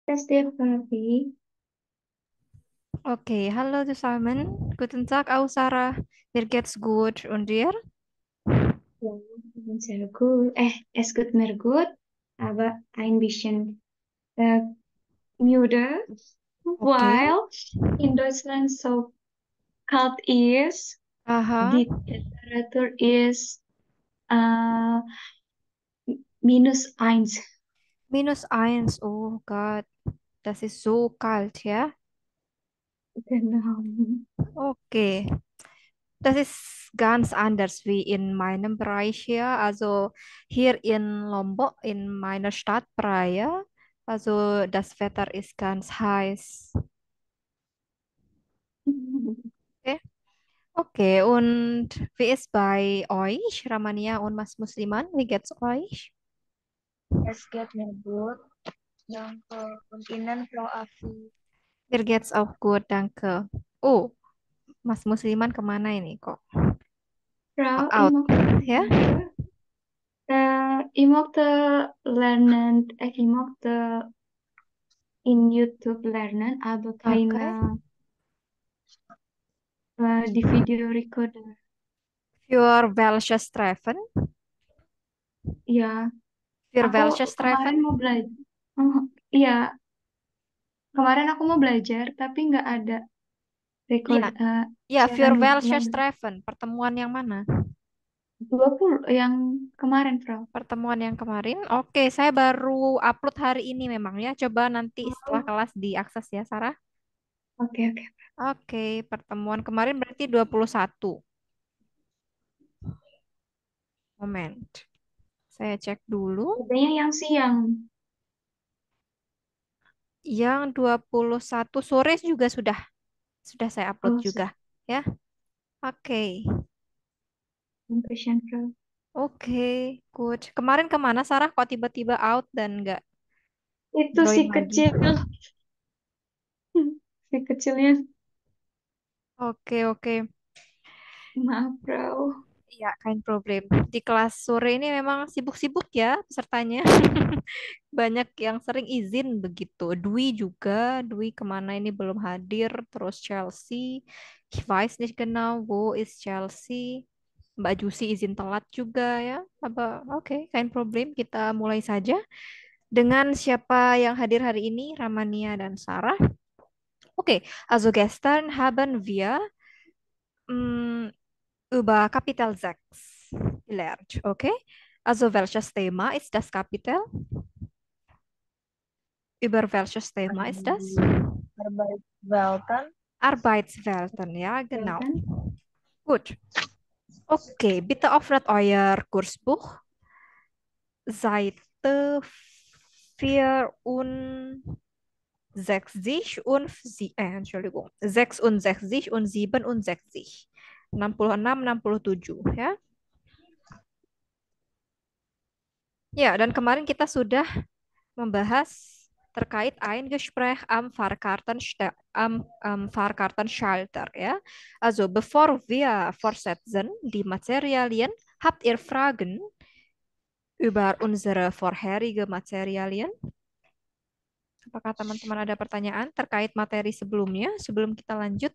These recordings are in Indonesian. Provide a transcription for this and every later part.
Tes dir, Febri. Okay, hallo zusammen. Guten Tag, auch Sarah. Mir geht's gut. Und dir? Ja, sehr gut. Es geht mir gut, aber ein bisschen äh, müde, Okay. weil in Deutschland so kalt ist. Aha. Die Temperatur ist äh, -1. -1. Oh Gott, das ist so kalt, ja? Genau. Okay. Das ist ganz anders wie in meinem Bereich hier. Also hier in Lombok, in meiner Stadt Praia. Also das Wetter ist ganz heiß. Okay. Okay, und wie ist bei euch, Ramania und Mas Musliman? Wie geht's euch? Es geht mir gut. Danke. Und Ihnen, Frau Afi? Mir geht's auch gut, danke. Oh, Mas Musliman kemana ini kok? Frau, ich Out, ya? möchte, ich möchte lernen, ich möchte in YouTube lernen, aber Oke. keine di video recorder. Für welches Treffen? Ya, Für aku welches kemarin Treffen? mau belajar. Iya, kemarin aku mau belajar, tapi nggak ada record Iya, ya, siaran für yang welches Treffen? Pertemuan yang mana? 20 yang kemarin, Frau. Pertemuan yang kemarin. Oke, saya baru upload hari ini memang ya. Coba nanti setelah Oh, kelas diakses ya, Sarah. oke oke. Oke, pertemuan kemarin berarti 21. Moment. Saya cek dulu. Katanya yang siang. Yang 21 sore juga sudah saya upload Oh, juga ya. Oke. passion, Frau. Oke, good. Kemarin kemana Sarah? Kok tiba-tiba out dan nggak Itu si join lagi? kecil, si kecilnya. Oke, oke. Maaf, Frau. Ya, kain problem. Di kelas sore ini memang sibuk-sibuk ya pesertanya. Banyak yang sering izin begitu. Dwi juga, Dwi kemana ini belum hadir. Terus Chelsea, ich weiß nicht genau, wo ist Chelsea. Mbak Jusi izin telat juga ya. Oke, kain problem. Kita mulai saja dengan siapa yang hadir hari ini, Ramania dan Sarah. Okay, also gestern haben wir über Kapitel 6 gelernt. Okay, also welches Thema ist das Kapitel? Über welches Thema ist das? Arbeitswelten. Arbeitswelten, ja, Ya genau. kan? Gut. Okay, bitte öffnet euer Kursbuch. Seite 64 und, Entschuldigung, 66 und 67. 66, 67, ya. Ya, dan kemarin kita sudah membahas terkait Eingespräch am Fahrkartenschalter, ya. Also, bevor wir fortsetzen die Materialien, habt ihr Fragen über unsere vorherige Materialien? Apakah teman-teman ada pertanyaan terkait materi sebelumnya sebelum kita lanjut?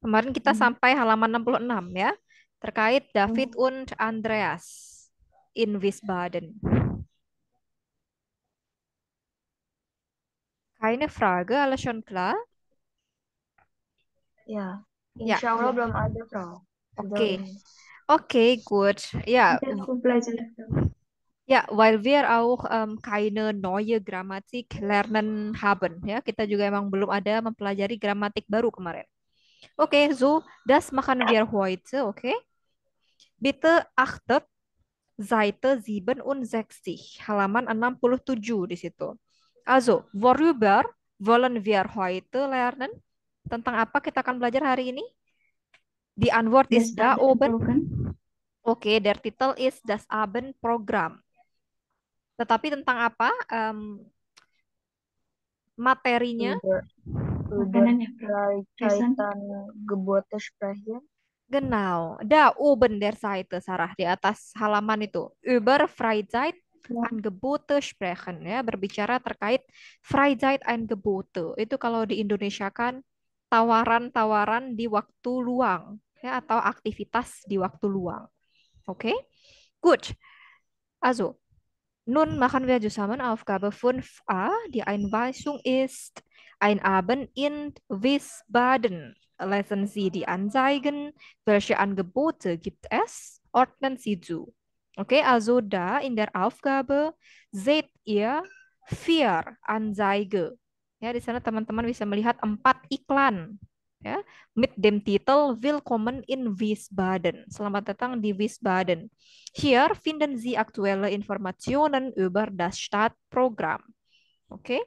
Kemarin kita Hmm. sampai halaman 66 ya, terkait David Oh, und Andreas in Wiesbaden. Keine Frage, alles schon klar? ya, Ja, insya Allah belum ada, Frau. Sejauh oke. ini. Oke, gut. Ja, Nanti aku belajar, Frau. ja, weil wir auch keine neue Grammatik lernen haben. Ya, kita juga emang belum ada mempelajari gramatik baru kemarin. Oke, so, das machen wir heute, oke? Bitte achtet Seite 67, halaman 67 di situ. Also, worüber wollen wir heute lernen? Tentang apa kita akan belajar hari ini? Die Antwort Das ist da oben. Abendprogramm. Oke, der Titel is Das Abendprogramm. Tetapi tentang apa materinya? Über, über Makanan ya, Frau. Essen. Hm, Kaitan Gebote sprechen. Genau, da oben der Seite, Sarah, di atas halaman itu. Über Freizeit. Ya. Angebote sprechen ya, berbicara terkait Freizeitangebote. Itu kalau di Indonesia kan tawaran-tawaran di waktu luang ya atau aktivitas di waktu luang. Oke? Gut. Also, nun machen wir zusammen Aufgabe 5a. Die Einweisung ist ein Abend in Wiesbaden. Lesen Sie die Anzeigen. Welche Angebote gibt es? Ordnen Sie zu. Okay, also da in der Aufgabe seht ihr vier Anzeige. Ya, di sana teman-teman bisa melihat 4 iklan. Ya, mit dem Titel Willkommen in Wiesbaden. Selamat datang di Wiesbaden. Hier finden Sie aktuelle Informationen über das Startprogramm. Okay?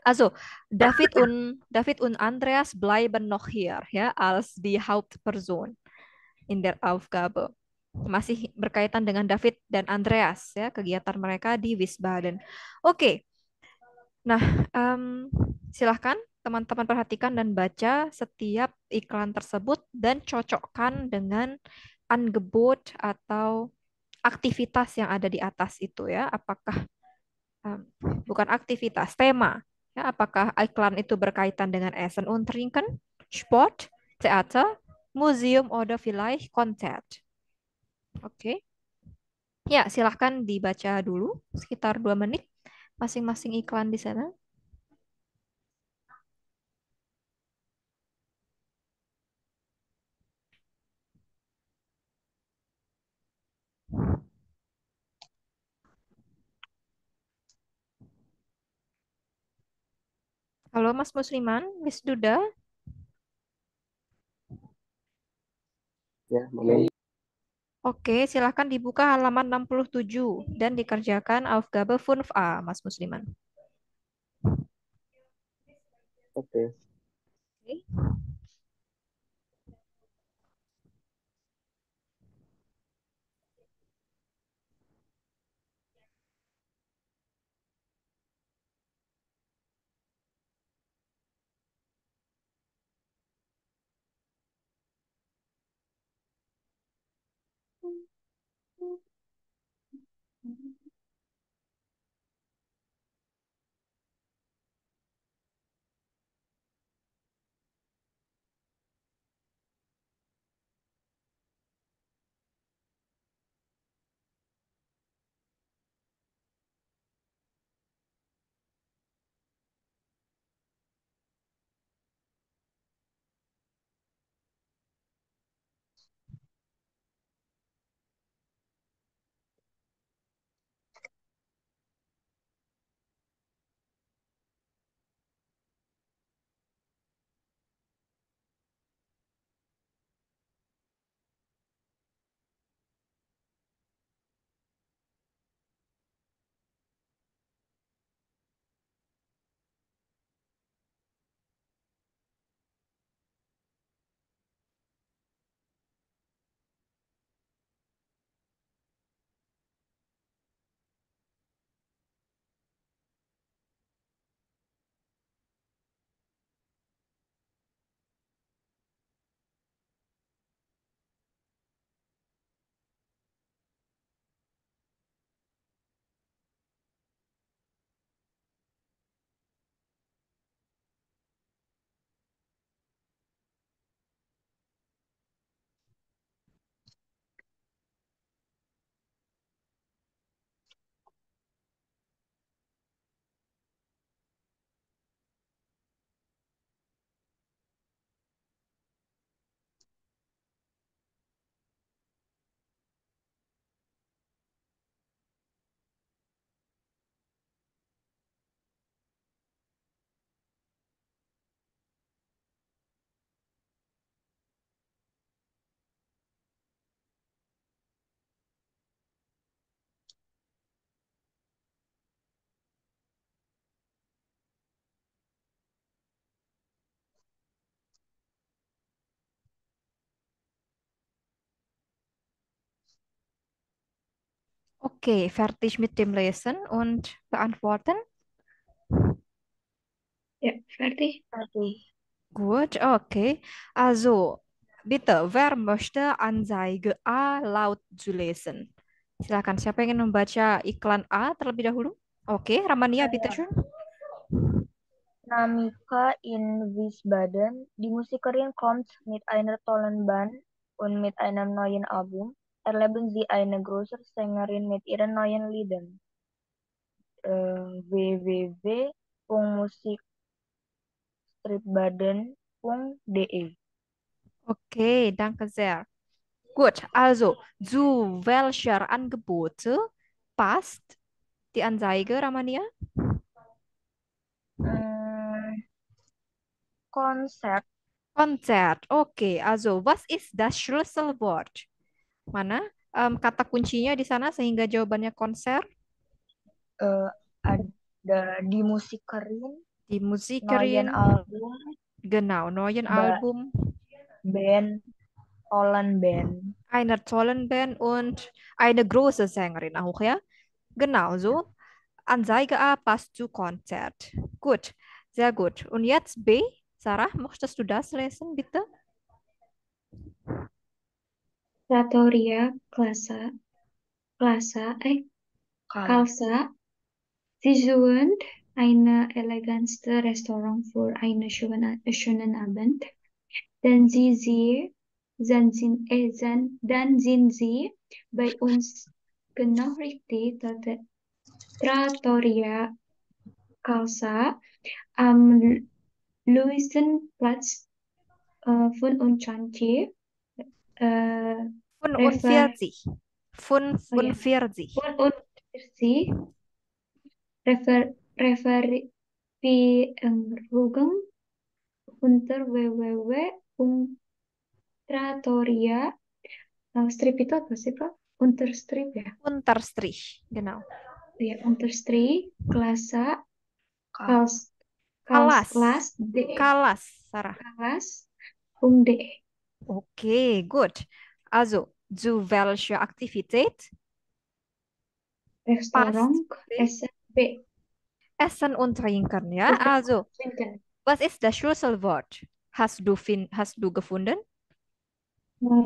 Also, David und Andreas bleiben noch hier, ja, als die Hauptperson in der Aufgabe. Masih berkaitan dengan David dan Andreas, ya, kegiatan mereka di Wiesbaden. Oke, nah, silahkan teman-teman perhatikan dan baca setiap iklan tersebut dan cocokkan dengan Angebot atau aktivitas yang ada di atas itu ya. Apakah em, bukan aktivitas, tema. Ya, apakah iklan itu berkaitan dengan Essen und Trinken, Sport, Theater, Museum, oder vielleicht Konzert. Oke. Ya, silahkan dibaca dulu sekitar 2 menit masing-masing iklan di sana. Halo Mas Musliman, Miss Duda. Ya, boleh. Oke, silahkan dibuka halaman 67 dan dikerjakan Aufgabe 5a, Mas Musliman. Oke. Oke. Okay, fertig mit dem Lesen und beantworten. Ya, berarti Fertig. Gut, okay. Also, bitte, wer möchte Anzeige A laut zu lesen? Silakan, siapa yang ingin membaca iklan A terlebih dahulu? Oke, Ramania, bitte Saya schön. Namika in Wiesbaden. Die Musikerin kommt mit einer tollen Band und mit einem neuen Album. Erleben Sie eine große Sängerin mit ihren neuen Liedern. www.musikstripbaden.de. Okay, danke sehr. Gut, also zu welcher Angebote passt die Anzeige, Ramania? Hmm, Konser. Konzert. Okay, also was ist das Schlüsselwort? Mana kata kuncinya di sana sehingga jawabannya konser? eh, ada di Musikerin, Die neuen Musikerin, Album, genau, neuen ba- Album, Band, Holland Band. einer tollen Band und eine große Sängerin auch, ja? Genau so. Anzeige A passt zu Konzert. Gut, sehr gut. Und jetzt B. Sarah, möchtest du das lesen, bitte? Trattoria Klasa, Kal. Kalsa. Sie suchen eine elegantste Restaurant für einen schönen Abend. Dann sind Sie bei uns genau richtig. Trattoria Kalsa am Luisenplatz 25. Äh, Refer, 45. oh ja, 45. 45 Referierung unter www.trattoria strip itu apa sih Pak? Unterstrip ya? Unterstrich. Genau. Ya, Unterstrip Klasa Kal. Kals Kalas. Kals.de Kalas, Sarah. Kalas.de Okay, gut. Also, zu welcher Aktivität passt Restaurant B? SB Essen und Trinken, ja? Also, Trinken. was ist das Schlüsselwort? Hast du gefunden?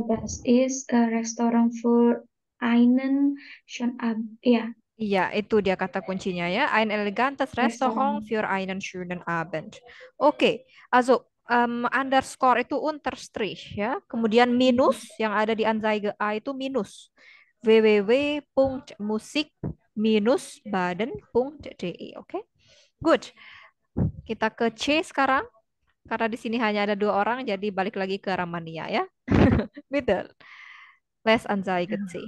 Das ist Restaurant für einen schon ab, ja, Iya, itu dia kata kuncinya ya. Ein elegantes Restaurant Restaurant. für einen schönen Abend. Oke, also underscore itu Unterstrich ya. Kemudian minus yang ada di Anzeige A itu minus. www.musik-baden.de. Oke, good. Kita ke C sekarang. Karena di sini hanya ada dua orang, jadi balik lagi ke Ramania ya. Betul. Les Anzeige C.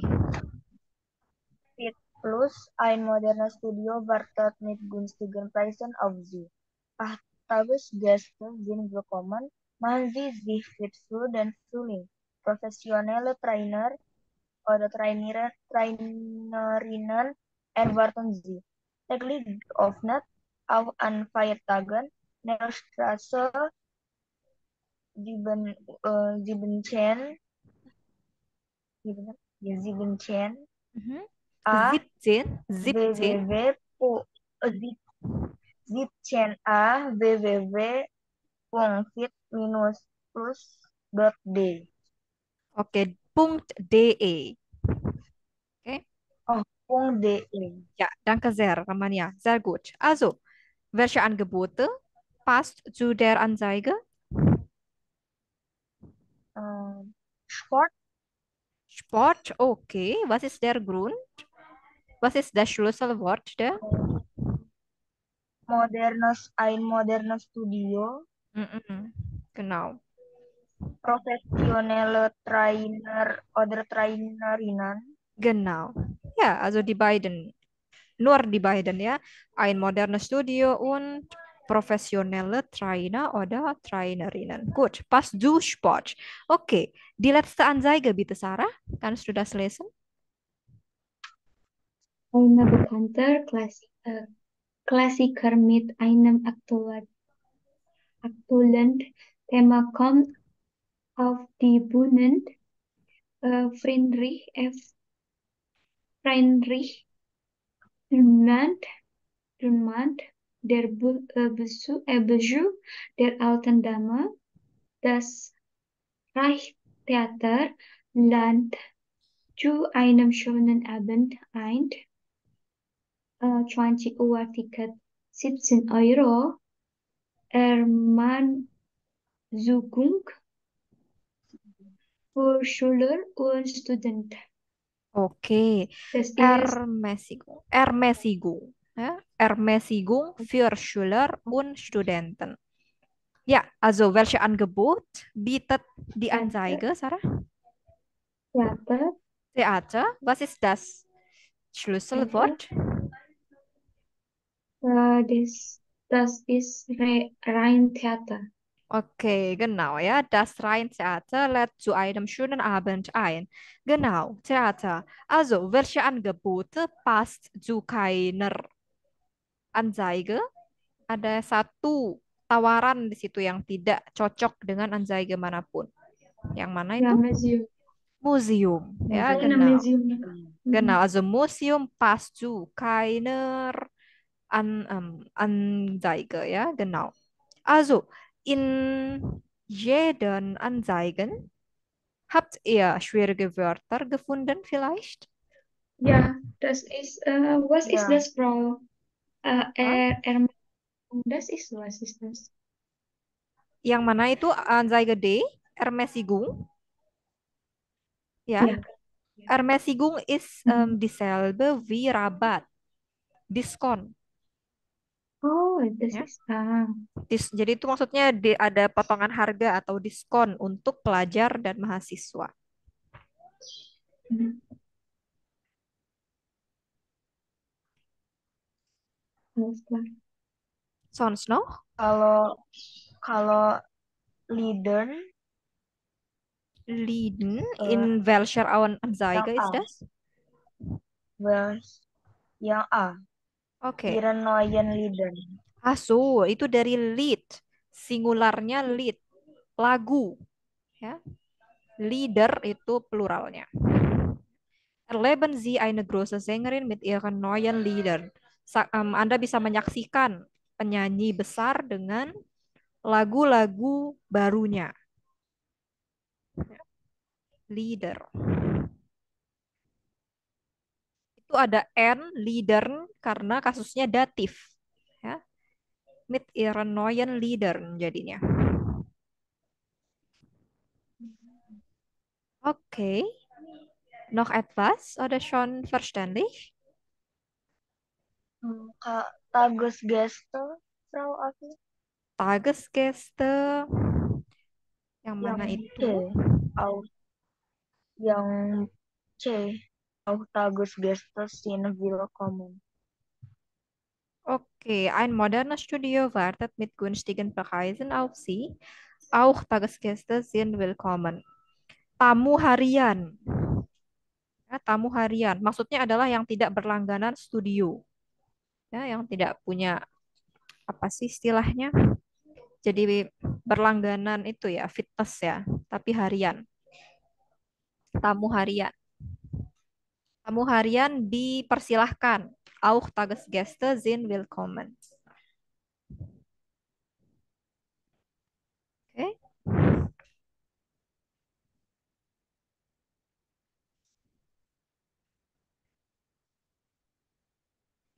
Fit Plus, ein modernes Studio wartet mit günstigen Preisen auf Sie. Tagesgäste sind willkommen. Machen Sie sich fit für den Frühling. Professionelle Trainer oder Trainerinnen erwarten Sie. Täglich geöffnet, auch an Feiertagen. Nellstraße 17, 17 Mhm. A 17, 17. www.zipchen.a www.fit-plus.d. Oke, punkt .de. Oke. Oh, .de. Ja, danke sehr, Ramania. Sehr gut. Also, welche Angebote passt zu der Anzeige? Sport, Sport, okay. Was ist der Grund? Was ist das Schlüsselwort da? ein modernes Studio, Mhm. Genau, professionelle Trainer oder Trainerinnen, genau. Ja, also die beiden, nur die beiden ya. Ein modernes Studio und professionelle Trainer oder Trainerinnen. Gut, passt zu Sport. Okay, die letzte Anzeige bitte, Sarah. Kannst du das lesen? Eine bekannte Klassiker mit einem aktuellen Thema kommt auf die Bühne. Friedrich Dürrenmatt, der Besuch der alten Dame, das Reichstheater zu einem schönen Abend ein. 20 Uhr Ticket 17 Euro. Ermann Zugung für Schüler und Studenten. Oke, Das ist Ermäßigung. Ermäßigung. Ja? Ermäßigung für Schüler und Studenten. Ja, also welche Angebot bietet die Theater, Anzeige, Sarah? Theater, Theater. Was ist das Theater. Schlüsselwort? Das ist rein Theater. Okay, genau, ja. Das Rheintheater lädt zu einem schönen Abend ein. Genau, Theater. Also, welche Angebote passt zu keiner Anzeige? Ada satu tawaran di situ yang tidak cocok dengan Anzeige manapun. Yang mana Ja, itu? Museum. Museum, ya, Eine genau. Museum. Genau, Mhm. also Museum passt zu keiner Anzeige, ja, genau. Also, in jeden Anzeigen habt ihr schwierige Wörter gefunden vielleicht? Ja, was ist Ya, das, Frau? Hah? Was ist das? Yang mana itu Anzeige D? Ermäßigung, ya. Ja. Ermäßigung ist Mhm. dieselbe wie Rabatt, diskon, Oh, das ya. ist, Jadi itu maksudnya ada potongan harga atau diskon untuk pelajar dan mahasiswa. mhm. Alles klar. Sonst noch? kalau kalau leader Lieden eh, in welcher yang Anzeige A, ist das? vers yang A, Oke. ihre neuen Lieder. Ah, so, itu dari lead. Singularnya lead. Lagu, ya. Leader itu pluralnya. Erleben Sie eine große Sängerin mit ihren neuen Liedern. Anda bisa menyaksikan penyanyi besar dengan lagu-lagu barunya. Leader. Itu ada N, leader, karena kasusnya datif. Ya. Mit ihren neuen Liedern jadinya. Oke. Noch etwas oder schon verständlich? Kak Tagesgäste, Frau Afi, Tagesgäste. Yang yang mana C, itu? au, yang C, auch Tagesgäste sind willkommen. Okay, ein modernes Studio wartet mit günstigen Preisen auf Sie. Auch Tagesgäste sind willkommen. Tamu harian. Ya, tamu harian. Maksudnya adalah yang tidak berlangganan studio. Ya, yang tidak punya apa sih istilahnya? Jadi berlangganan itu ya, fitness ya, tapi harian. Tamu harian. Tamu harian dipersilahkan. Auch Tagesgäste sind willkommen. Oke.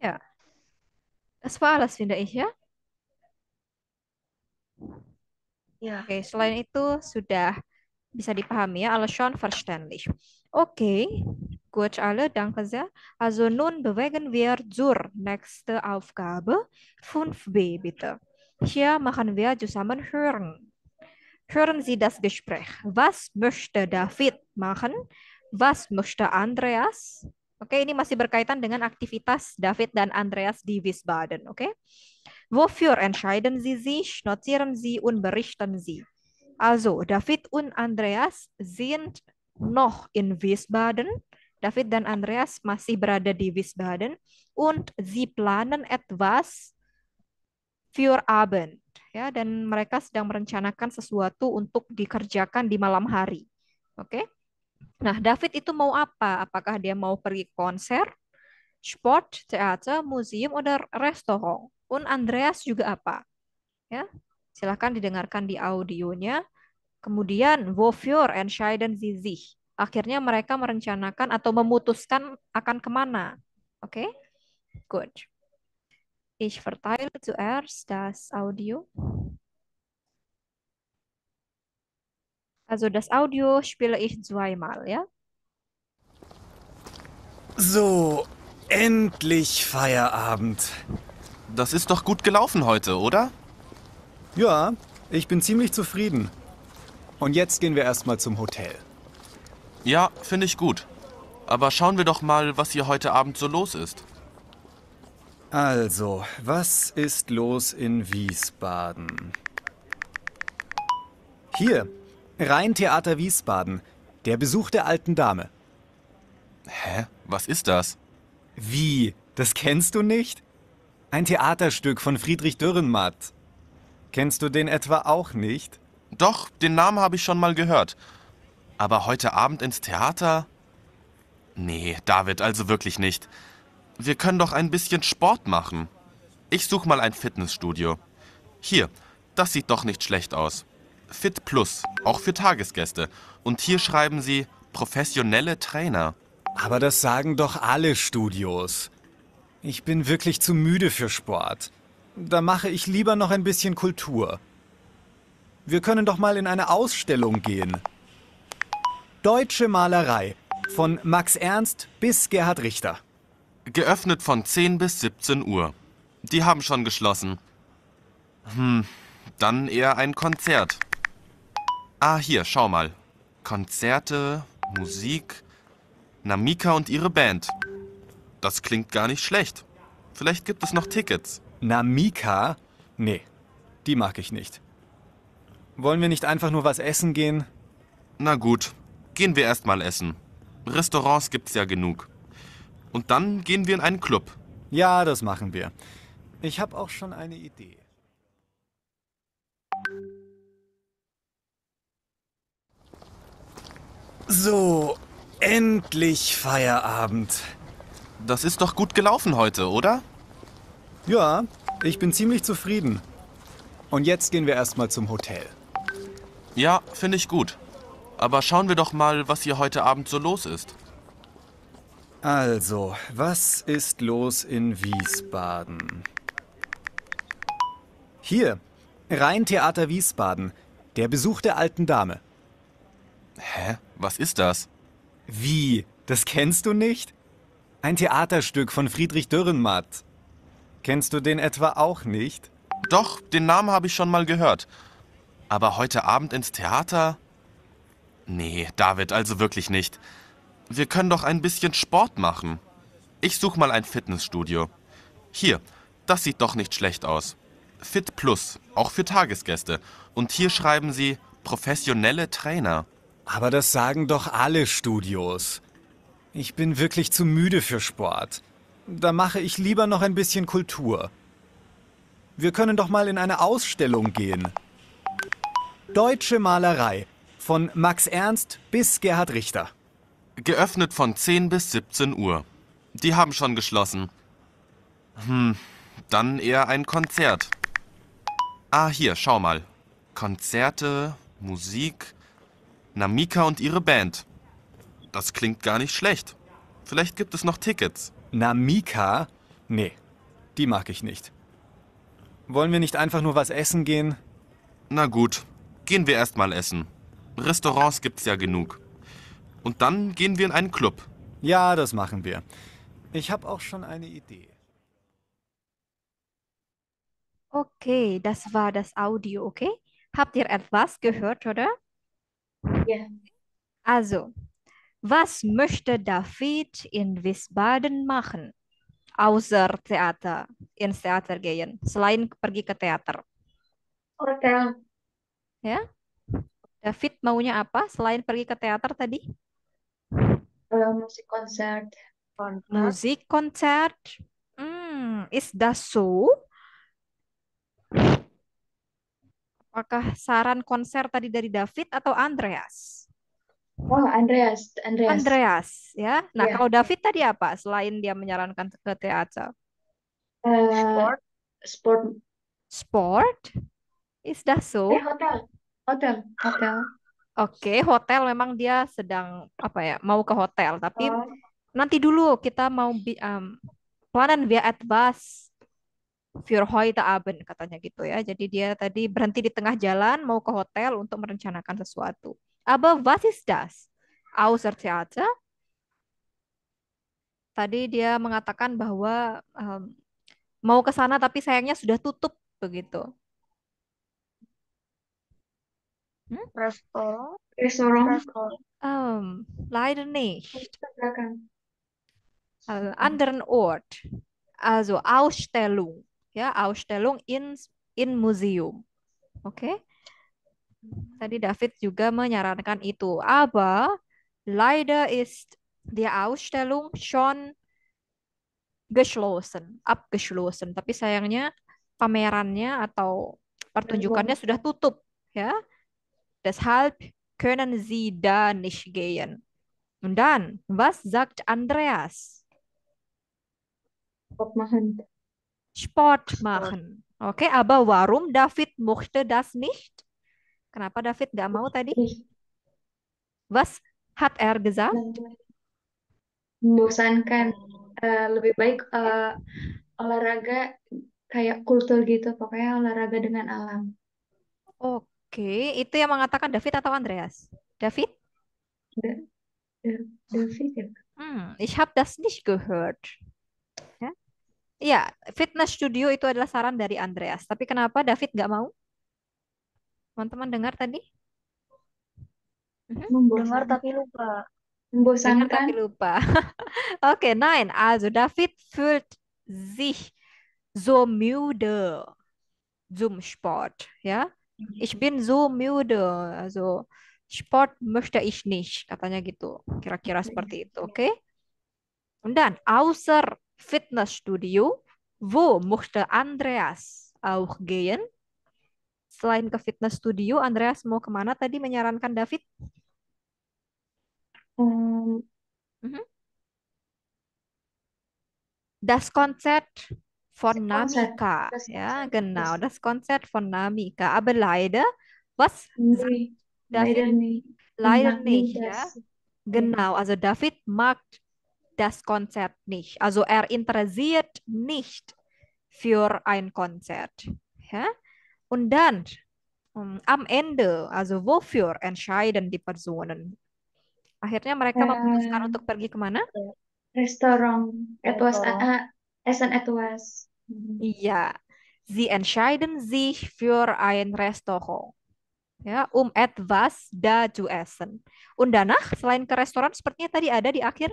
Ya, das war alles, finde ich ya. Ya, Oke, selain itu sudah bisa dipahami ya, alles schon verständlich. Okay, gut alle, danke sehr. Also nun bewegen wir zur nächste Aufgabe 5b bitte. Hier machen wir zusammen hören. Hören Sie das Gespräch. Was möchte David machen? Was möchte Andreas? Oke, ini masih berkaitan dengan aktivitas David dan Andreas di Wiesbaden. Oke, wofür entscheiden Sie sich? Notieren Sie und berichten Sie. Also, David und Andreas sind noch in Wiesbaden. David dan Andreas masih berada di Wiesbaden und sie planen etwas für Abend. Ya, dan mereka sedang merencanakan sesuatu untuk dikerjakan di malam hari. Oke. Nah, David itu mau apa? Apakah dia mau pergi konser, Sport, Theater, Museum, oder Restaurant? Und Andreas juga apa? Ya, silakan didengarkan di audionya. Kemudian, wofür entscheiden Sie sich? Akhirnya mereka merencanakan atau memutuskan akan kemana. Oke, good. Ich verteile zuerst das Audio. Also das Audio spiele ich zweimal, ja? So, endlich Feierabend. Das ist doch gut gelaufen heute, oder? Ja, ich bin ziemlich zufrieden. Und jetzt gehen wir erstmal zum Hotel. Ja, finde ich gut. Aber schauen wir doch mal, was hier heute Abend so los ist. Also, was ist los in Wiesbaden? Hier, Rheintheater Wiesbaden. Der Besuch der alten Dame. Hä? Was ist das? Wie? Das kennst du nicht? Ein Theaterstück von Friedrich Dürrenmatt. Kennst du den etwa auch nicht? Doch, den Namen habe ich schon mal gehört. Aber heute Abend ins Theater? Nee, David, also wirklich nicht. Wir können doch ein bisschen Sport machen. Ich suche mal ein Fitnessstudio. Hier, das sieht doch nicht schlecht aus. Fit Plus, auch für Tagesgäste. Und hier schreiben sie professionelle Trainer. Aber das sagen doch alle Studios. Ich bin wirklich zu müde für Sport. Da mache ich lieber noch ein bisschen Kultur. Wir können doch mal in eine Ausstellung gehen. Deutsche Malerei. Von Max Ernst bis Gerhard Richter. Geöffnet von 10 bis 17 Uhr. Die haben schon geschlossen. Dann eher ein Konzert. Ah, hier, schau mal. Konzerte, Musik, Namika und ihre Band. Das klingt gar nicht schlecht. Vielleicht gibt es noch Tickets. Namika? Nee, die mag ich nicht. Wollen wir nicht einfach nur was essen gehen? Na gut, gehen wir erst mal essen. Restaurants gibt's ja genug. Und dann gehen wir in einen Club. Ja, das machen wir. Ich habe auch schon eine Idee. So, endlich Feierabend. Das ist doch gut gelaufen heute, oder? Ja, ich bin ziemlich zufrieden. Und jetzt gehen wir erstmal zum Hotel. Ja, finde ich gut. Aber schauen wir doch mal, was hier heute Abend so los ist. Also, was ist los in Wiesbaden? Hier, Rheintheater Wiesbaden. Der Besuch der alten Dame. Hä? Was ist das? Wie? Das kennst du nicht? Ein Theaterstück von Friedrich Dürrenmatt. Kennst du den etwa auch nicht? Doch, den Namen habe ich schon mal gehört. Aber heute Abend ins Theater? Nee, David, also wirklich nicht. Wir können doch ein bisschen Sport machen. Ich suche mal ein Fitnessstudio. Hier, das sieht doch nicht schlecht aus. Fit Plus, auch für Tagesgäste. Und hier schreiben sie professionelle Trainer. Aber das sagen doch alle Studios. Ich bin wirklich zu müde für Sport. Da mache ich lieber noch ein bisschen Kultur. Wir können doch mal in eine Ausstellung gehen. Deutsche Malerei. Von Max Ernst bis Gerhard Richter. Geöffnet von 10 bis 17 Uhr. Die haben schon geschlossen. Dann eher ein Konzert. Ah, hier, schau mal. Konzerte, Musik, Namika und ihre Band. Das klingt gar nicht schlecht. Vielleicht gibt es noch Tickets. Namika? Nee, die mag ich nicht. Wollen wir nicht einfach nur was essen gehen? Na gut, gehen wir erst mal essen. Restaurants gibt's ja genug. Und dann gehen wir in einen Club. Ja, das machen wir. Ich habe auch schon eine Idee. Okay, das war das Audio, okay? Habt ihr etwas gehört, oder? Ja. Also, was möchte David in Wiesbaden machen? Außer Theater, ins Theater gehen, selain pergi ke teater. Hotel. Ya, David maunya apa selain pergi ke teater tadi? Musik konser. Musik, Konzert. Is das so? Apakah saran konser tadi dari David atau Andreas? Oh, Andreas. Andreas, ya. Nah, Iya. kalau David tadi apa selain dia menyarankan ke teater? Eh, sport. Sport? Is that so? Hotel. Hotel. Oke, hotel memang dia sedang apa ya, mau ke hotel, tapi Oh, nanti dulu kita mau planen wir etwas für heute Abend katanya gitu ya. Jadi dia tadi berhenti di tengah jalan mau ke hotel untuk merencanakan sesuatu. Aber was ist das? Außer Theater? Tadi dia mengatakan bahwa mau ke sana tapi sayangnya sudah tutup begitu. Hmm? Restoran, restoran restoran. Leider nicht. ke belakang. Anderen Ort. Also Ausstellung. Ja, Ausstellung in Museum. Oke. Tadi David juga menyarankan itu. Aber leider ist die Ausstellung schon geschlossen, abgeschlossen. Tapi sayangnya pamerannya atau pertunjukannya sudah tutup, ya. Deshalb können Sie da nicht gehen. Und dann, was sagt Andreas? Sport machen. Sport machen. Oke, aber warum David mochte das nicht? Kenapa David gak mau tadi? Ih, Was hat er gesagt? membosankan. Lebih baik olahraga kayak kultur gitu, pokoknya olahraga dengan alam. Oke, itu yang mengatakan David atau Andreas? David? Da- David ya. Ich habe das nicht gehört. Ya, iya, fitness studio itu adalah saran dari Andreas. Tapi kenapa David nggak mau? Teman-teman dengar tadi? Dengar Membosankan. tapi lupa. Dengar Membosankan. tapi lupa. Oke, nein. Also David fühlt sich so müde zum Sport. Ja, ich bin so müde. Also Sport möchte ich nicht. Katanya gitu. Kira-kira seperti itu. Oke. Und dann, außer Fitnessstudio, wo möchte Andreas auch gehen? Selain ke fitness studio, Andreas mau kemana tadi menyarankan David? Hmm, Mhm. Das Konzert von konser. Namika. Das Ja, Konzert. genau, das Konzert von Namika. Aber leider, was sagt Nee, David? leider nicht. Leider Mag nicht, nicht ja. das. Genau, also David mag das Konzert nicht. Also er interessiert nicht für ein Konzert. Ja? Und dann am Ende, also wofür entscheiden die Personen? Akhirnya mereka memutuskan untuk pergi kemana? Restoran. Etwas, Restoran. Essen etwas. Iya, sie entscheiden sich für ein Restaurant. Ya, etwas da zu essen. Und danach, selain ke restoran, sepertinya tadi ada di akhir.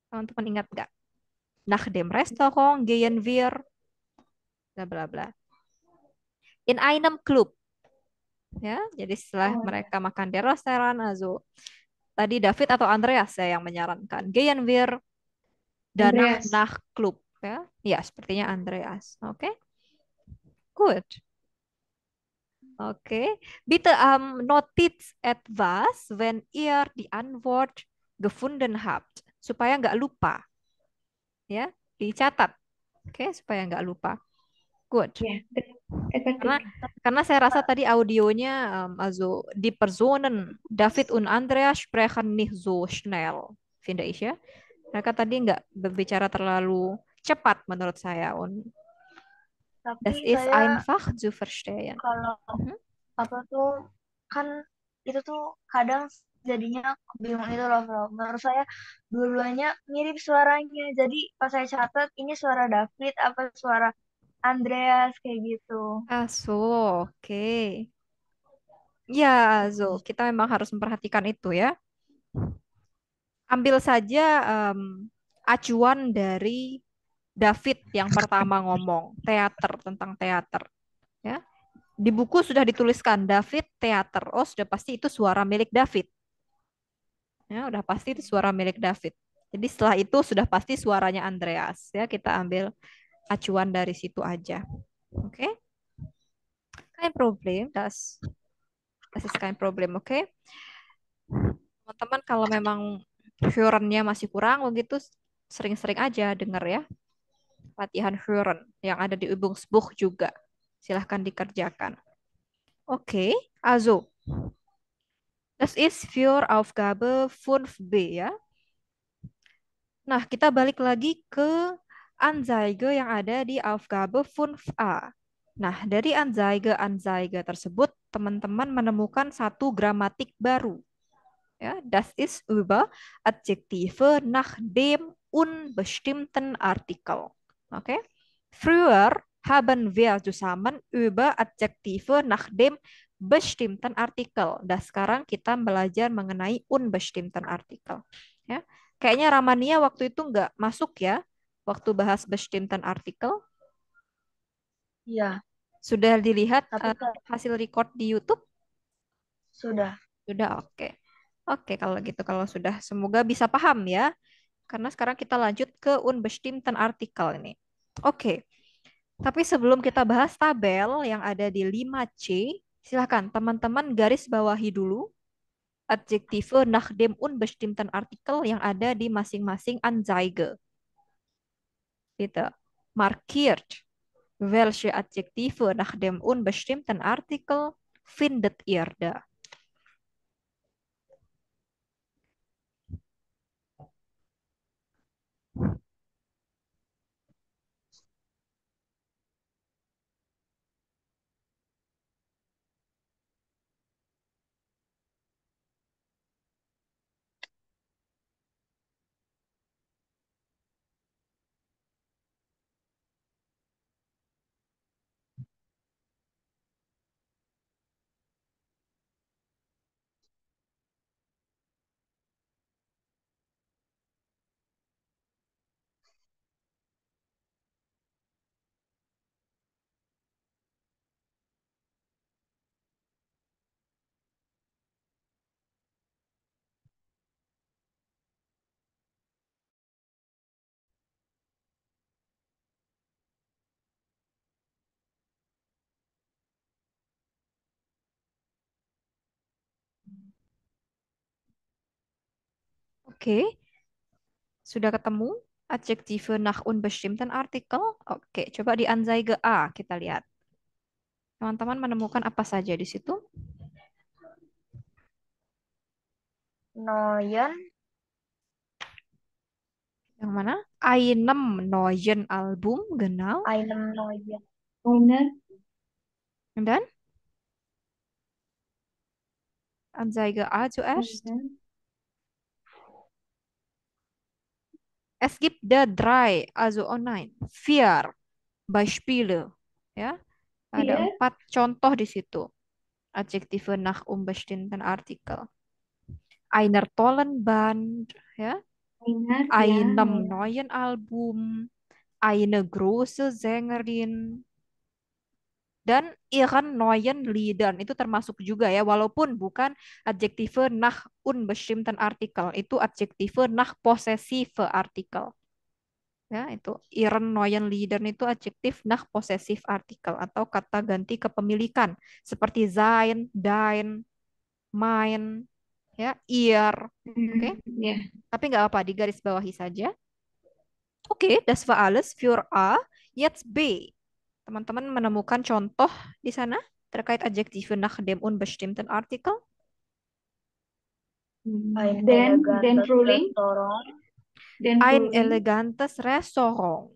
Teman-teman ingat nggak? Nach dem Restaurant gehen wir, bla bla bla. In einem Club. Ya, jadi setelah Oh, mereka makan di restoran, also tadi David atau Andreas ya yang menyarankan. Gehen wir danach Andreas. nach Club. Ya, ya sepertinya Andreas. Oke, good. Oke, bitte notiz etwas, wenn ihr die Antwort gefunden habt, supaya nggak lupa, ya, dicatat, oke, supaya nggak lupa. Good. Ya, Karena ketik. karena saya rasa tadi audionya, also die Personen David und Andreas sprechen nicht so schnell, finde ich ya. Mereka tadi nggak berbicara terlalu cepat menurut saya. Und das Tapi ist saya einfach zu verstehen. kalau Mhm. apa tuh kan itu tuh kadang jadinya bingung itu loh, Bro. Menurut saya dua-duanya mirip suaranya. Jadi pas saya catat ini suara David apa suara Andreas kayak gitu. Ah, so, oke. Ya, so kita memang harus memperhatikan itu ya. Ambil saja acuan dari David yang pertama ngomong teater, tentang teater. Ya, di buku sudah dituliskan David teater. Oh, sudah pasti itu suara milik David. Ya, udah pasti itu suara milik David. Jadi setelah itu sudah pasti suaranya Andreas. Ya, kita ambil acuan dari situ aja. Oke? Kein Problem, das ist kein Problem, oke? Teman-teman kalau memang Huron-nya masih kurang begitu, sering-sering aja denger ya. Latihan Huron yang ada di Übungsbuch juga. Silahkan dikerjakan. Oke, also Das ist für Aufgabe 5b ya. Nah, kita balik lagi ke Anzeige yang ada di Aufgabe 5a. Nah, dari Anzeige tersebut, teman-teman menemukan satu gramatik baru. Ja, das ist über Adjektive nach dem unbestimmten Artikel. Okay? Früher haben wir zusammen über Adjektive nach dem bestimmten Artikel. Dan sekarang kita belajar mengenai unbestimmten Artikel. Ya. Kayaknya Ramania waktu itu nggak masuk ya, waktu bahas bestimmten Artikel. Iya, Sudah dilihat tapi hasil record di YouTube? sudah. Sudah, oke. Oke, kalau gitu, kalau sudah, semoga bisa paham ya. Karena sekarang kita lanjut ke unbestimmten Artikel ini. Oke, tapi sebelum kita bahas tabel yang ada di 5C, silahkan teman-teman garis bawahi dulu adjektive nach dem unbestimmten Artikel yang ada di masing-masing Anzeige. Gitu. Markiert. Welche Adjektive nach dem unbestimmten Artikel findet ihr da? Oke, sudah ketemu Adjektive nach unbestimmten Artikel? Oke, coba di Anzeige A kita lihat. Teman-teman menemukan apa saja di situ? Neuen, Yang mana? Einem neuen Album, genau. einem neuen, Owner, Dan Anzeige A zuerst. owner. Es gibt da drei, also online, vier Beispiele. Ya, ada Vier. 4 contoh di situ. Adjektive nach unbestimmten Artikel. Einer tollen Band, ya. Owner, ya. Einem Owner. neuen Album. Eine große Sängerin. Dan ihren neuen Liedern. Itu termasuk juga ya. Walaupun bukan Adjektive nach unbestimmten Artikel. Itu Adjektive nach possessive Artikel. Ya, itu ihren neuen Liedern itu adjektif nach possessive Artikel atau kata ganti kepemilikan seperti sein, dein, mein, ya, ihr. Oke, Ya. tapi nggak apa, digaris bawahi saja. Oke, das war alles für A. Jetzt B. Teman-teman menemukan contoh di sana terkait adjektif nach dem unbestimmten Artikel? ein Den elegantes Frühling. Restaurant, Den Ein Frühling. elegantes Restaurant.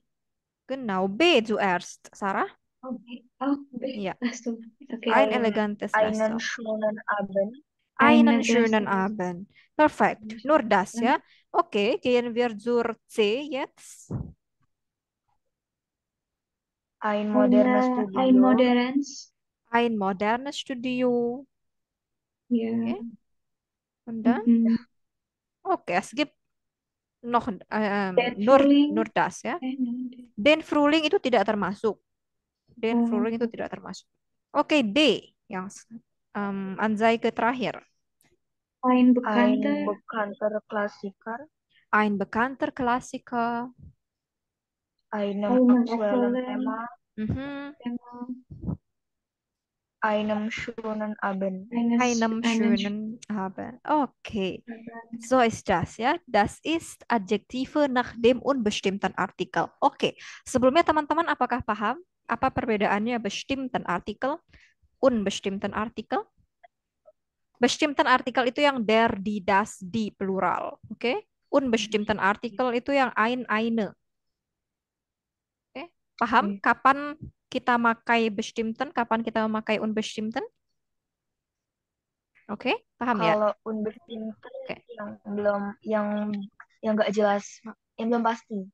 Genau, B zuerst, Sarah. Oke. Oh, Ja. Astaga. Oke. Ein elegantes einen Restaurant. schönen Abend, Einen Eine schönen Restaurant. Abend. Perfekt. Nur das, ya. Oke, gehen wir zur C jetzt. ein modernes Ein Studio, modernes. Ein modernes Studio. Ya. Oke. Und dann? Mhm. Oke, es gibt noch Den nur, Frühling. nur das, ya. No. Den Frühling itu tidak termasuk. Den Oh. Frühling itu tidak termasuk. Oke, D. Yang Anzeige terakhir. Ein ein bekannter. bekannter Klassiker, Ein bekannter Klassiker. einem Einem aktuellen excellent. Thema, Mhm. Tema. einem schönen Abend. Einem schönen Abend. Okay. So ist das ya. Das ist Adjektive nach dem unbestimmten Artikel. Oke. Sebelumnya teman-teman apakah paham apa perbedaannya bestimmten Artikel, unbestimmten Artikel? Bestimmten Artikel itu yang der, die, das, die plural. Oke? Unbestimmten Artikel itu yang ein, eine. Oke? Paham? Oke. Kapan kita makai bestimmten, kapan kita memakai unbestimmten? Oke? Paham ya? Kalau unbestimmten Oke. yang belum yang nggak jelas, yang belum pasti.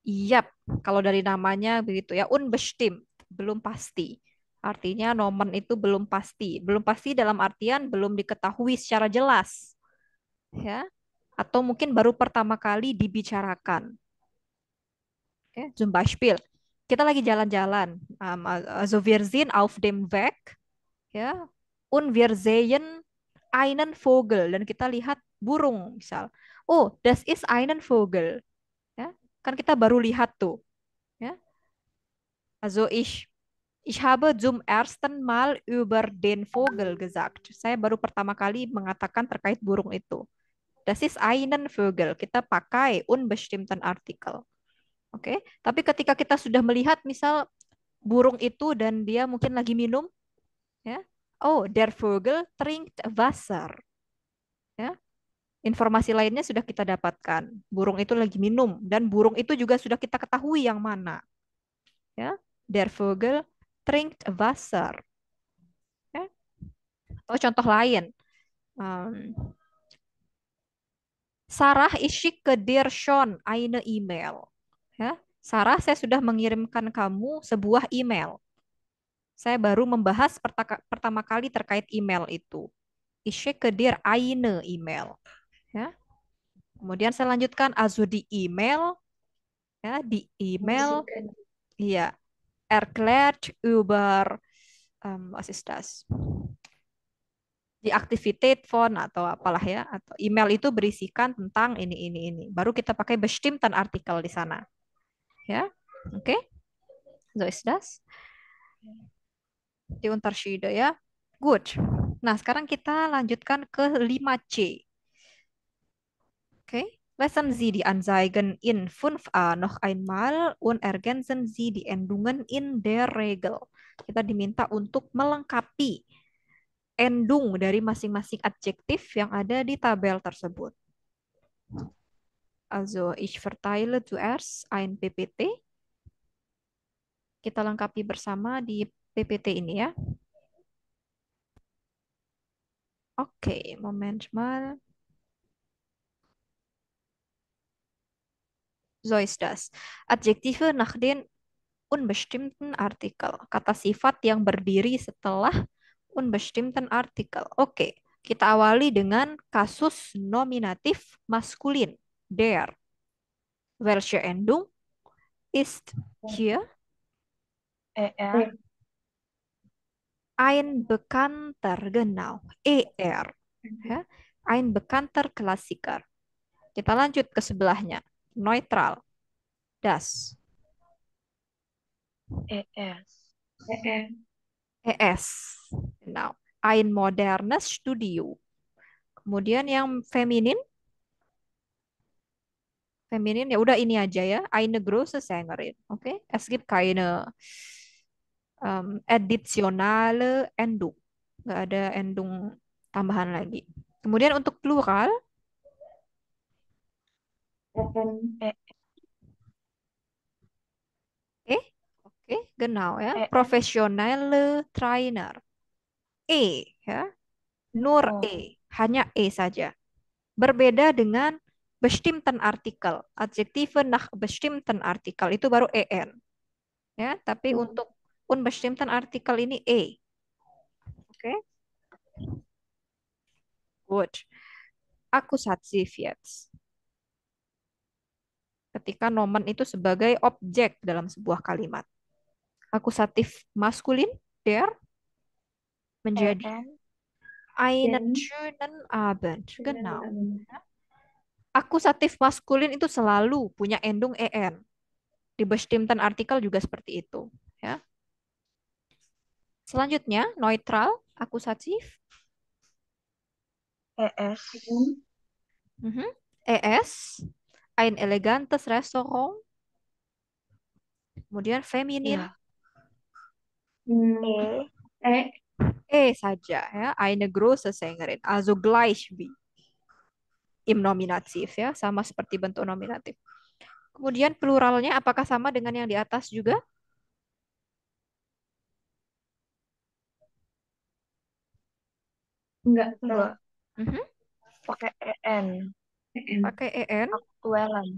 Yap, kalau dari namanya begitu ya, unbestimmt, belum pasti. Artinya nomen itu belum pasti. Belum pasti dalam artian belum diketahui secara jelas. Ya, atau mungkin baru pertama kali dibicarakan. Oke, zum Beispiel. Kita lagi jalan-jalan. Also wir sind auf dem Weg, ya. Und wir sehen einen Vogel dan kita lihat burung, misal. Oh, das ist einen Vogel. Ya, kan kita baru lihat tuh, ya. Also ich habe zum ersten Mal über den Vogel gesagt. Saya baru pertama kali mengatakan terkait burung itu. Das ist einen Vogel. Kita pakai unbestimmten Artikel. Oke, tapi ketika kita sudah melihat misal burung itu dan dia mungkin lagi minum, ya. Oh, der Vogel trinkt Wasser. Ya. Informasi lainnya sudah kita dapatkan. Burung itu lagi minum dan burung itu juga sudah kita ketahui yang mana. Ya. Der Vogel trinkt Wasser. Ya. Atau contoh lain. Sarah, ich schicke dir schon eine E-Mail. Ya. Sarah, saya sudah mengirimkan kamu sebuah email. Saya baru membahas pertama kali terkait email itu. Ich schicke dir eine E-Mail. Ya. Kemudian saya lanjutkan also di email, ya, di email, ya, erklärt über was ist das? Die Aktivität von atau apalah ya, atau email itu berisikan tentang ini. Baru kita pakai bestimmten Artikel di sana. Ya. Oke. So ist das. Die Unterschiede ya. Good. Nah, sekarang kita lanjutkan ke 5C. Oke. Lesen Sie die Anzeigen in 5a noch einmal und ergänzen Sie die Endungen in der Regel. Kita diminta untuk melengkapi endung dari masing-masing adjektif yang ada di tabel tersebut. Also, ich verteile zuerst ein PPT. Kita lengkapi bersama di PPT ini ya. Oke, Moment mal. So ist das. Adjektive nach den unbestimmten Artikel. Kata sifat yang berdiri setelah unbestimmten Artikel. Oke, kita awali dengan kasus nominatif maskulin. Der. Welche Endung ist hier? ER. Ein bekannter, genau. ER. Ya. Ein bekannter Klassiker. Kita lanjut ke sebelahnya. Neutral. Das. ES. ES. Genau. Ein modernes Studio. Kemudian yang feminin. Feminin ya udah ini aja ya. Eine große Sängerin. Oke. Es gibt keine additionale Endung. Nggak ada endung tambahan lagi. Kemudian untuk plural. Oke, genau ya. Professionelle Trainer. Ya. Nur hanya saja. Berbeda dengan bestimmten Artikel. Adjektive nach bestimmten Artikel itu baru en. Ya, tapi untuk unbestimmten Artikel ini Oke. Good. Akusativ jetzt. Ketika nomen itu sebagai objek dalam sebuah kalimat. Akusatif maskulin, der, menjadi einen schönen Abend. Genau. Akusatif maskulin itu selalu punya endung en. Di bestimmten Artikel juga seperti itu. Ya. Selanjutnya, neutral, akusatif. ES. ES, ein elegantes Restaurant. Kemudian feminin. E. saja ya. Eine große Sängerin. Also gleich wie im Nominativ ya, sama seperti bentuk nominatif. Kemudian pluralnya apakah sama dengan yang di atas juga? Enggak, Prof. Enggak, Mhm. pakai en. EN. Pakai en. Aktuelan.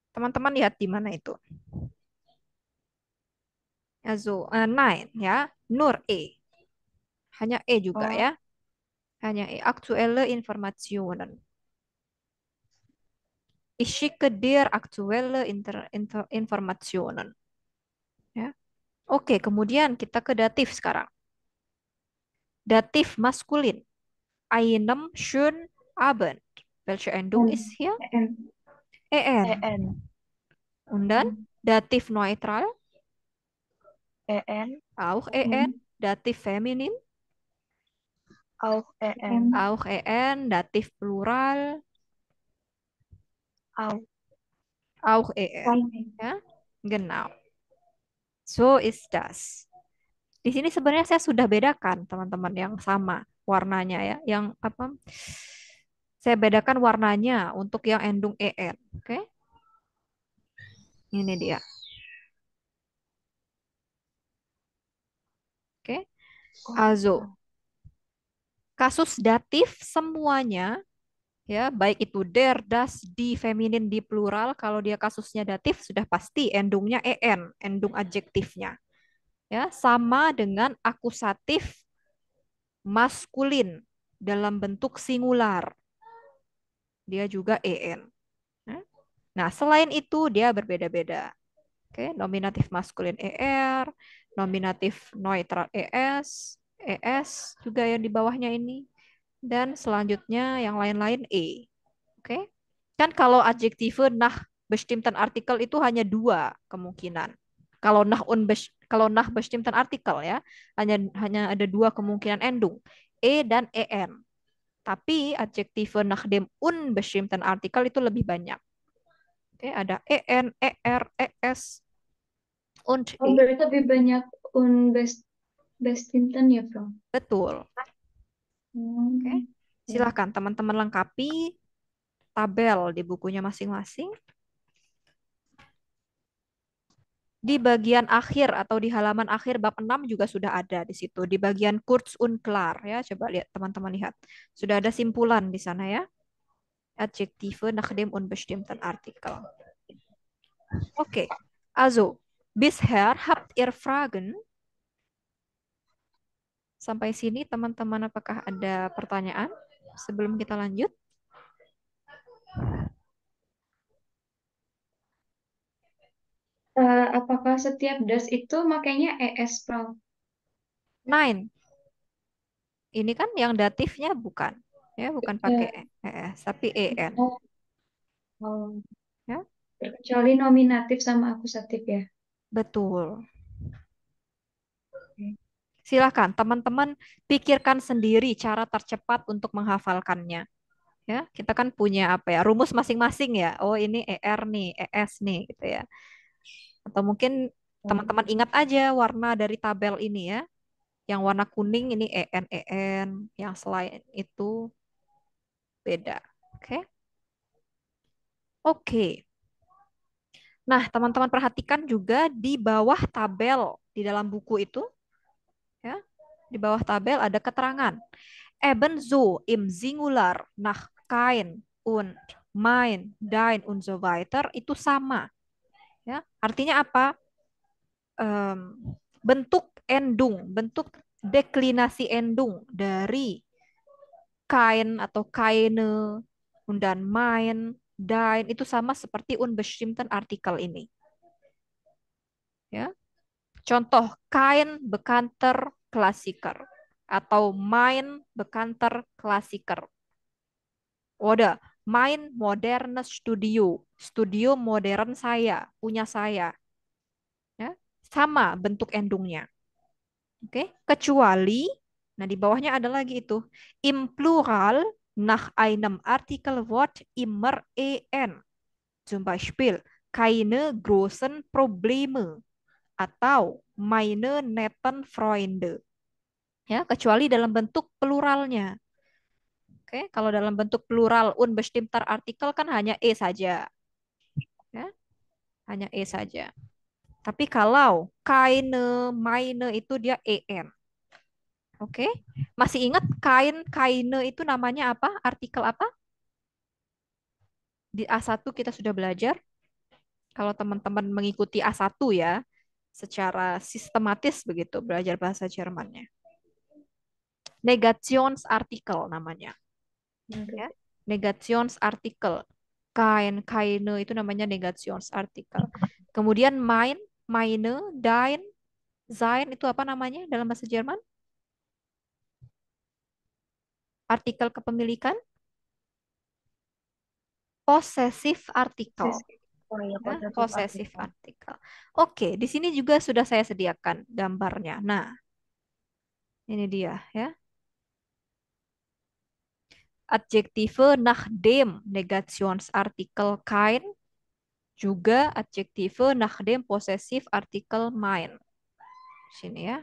Teman-teman lihat di mana itu? Also, nein ya, nur e. Hanya e juga Oh, ya. Hanya e. Aktuelle Informationen. Ich schicke dir aktuelle Informationen. Ya. Oke, kemudian kita ke datif sekarang. Dativ maskulin. Einem schönen Abend. Welche Endung EN. ist hier? EN. En. en. Und dann Dativ neutral. En. Auch en. Dativ feminin. Auch en. Auch en. Dativ plural. Auch. Auch en. Ya, genau. So ist das. Di sini sebenarnya saya sudah bedakan teman-teman yang sama warnanya ya, yang apa? Saya bedakan warnanya untuk yang endung en, oke? Ini dia. Oke. Also, kasus datif semuanya ya, baik itu der, das, di, feminin, di plural, kalau dia kasusnya datif sudah pasti endungnya en, endung adjektifnya. Ya, sama dengan akusatif maskulin dalam bentuk singular. Dia juga en. Nah, selain itu dia berbeda-beda. Oke, nominatif maskulin nominatif neutral es juga yang di bawahnya ini, dan selanjutnya yang lain-lain e. Oke, kan kalau adjektive nah bestimmten artikel itu hanya dua kemungkinan. Kalau nah bestimmten artikel ya hanya ada dua kemungkinan endung, e dan en. Tapi adjektive nach dem unbestimmten artikel itu lebih banyak. Oke, ada en, er, es, und Oh, e. berarti lebih banyak Bestinten ya, Prof. Betul. Oke. Silahkan teman-teman lengkapi tabel di bukunya masing-masing. Di bagian akhir atau di halaman akhir bab 6 juga sudah ada di situ. Di bagian kurz und klar ya. Coba lihat teman-teman lihat. Sudah ada simpulan di sana ya. Adjektive nach dem unbestimmten Artikel. Oke. Also, bisher habt ihr Fragen? Sampai sini teman-teman apakah ada pertanyaan sebelum kita lanjut? Apakah setiap das itu makanya ES, Prof? Nine. Ini kan yang datifnya bukan. Ya, bukan pakai ES, tapi EN. Oh, oh. Ya, Kecuali nominatif sama akusatif ya. betul. Silakan teman-teman pikirkan sendiri cara tercepat untuk menghafalkannya. Ya, kita kan punya apa ya, rumus masing-masing ya. Oh, ini ER nih, ES nih gitu ya. Atau mungkin teman-teman ingat aja warna dari tabel ini ya. Yang warna kuning ini EN, yang selain itu beda. Oke? Oke. Nah, teman-teman perhatikan juga di bawah tabel di dalam buku itu ya. Di bawah tabel ada keterangan. Ebenso im Singular nach kein und mein, dein und so weiter itu sama. Ya, artinya apa? Bentuk endung, bentuk deklinasi endung dari kain atau keine dan mein, dein itu sama seperti unbestimmten Artikel ini. Ya. Contoh kein bekannter Klassiker atau mein bekannter Klassiker. Oder mein modernes Studio, studio modern saya, punya saya. Ya, sama bentuk endungnya. Oke, kecuali, nah di bawahnya ada lagi itu, im Plural nach einem Artikelwort immer en. Zum Beispiel, keine großen Probleme atau meine netten Freunde. Ya, kecuali dalam bentuk pluralnya. Oke, kalau dalam bentuk plural unbestimmter artikel kan hanya e saja, ya, hanya e saja. Tapi kalau keine, meine itu dia en. Oke, masih ingat keine itu namanya apa? Artikel apa? Di A1 kita sudah belajar. Kalau teman-teman mengikuti A1 ya, secara sistematis begitu belajar bahasa Jermannya. Negationsartikel namanya. Ya. Negationsartikel. Keine itu namanya negationsartikel. Kemudian meine, dein, sein itu apa namanya dalam bahasa Jerman? Artikel kepemilikan? Possessive artikel. Oh iya, Ya, possessive possessive article. artikel. Oke, di sini juga sudah saya sediakan gambarnya. Nah, ini dia ya. Adjektive nach dem Negationsartikel kein, juga adjektive nach dem Possessive Artikel mein. Sini ya.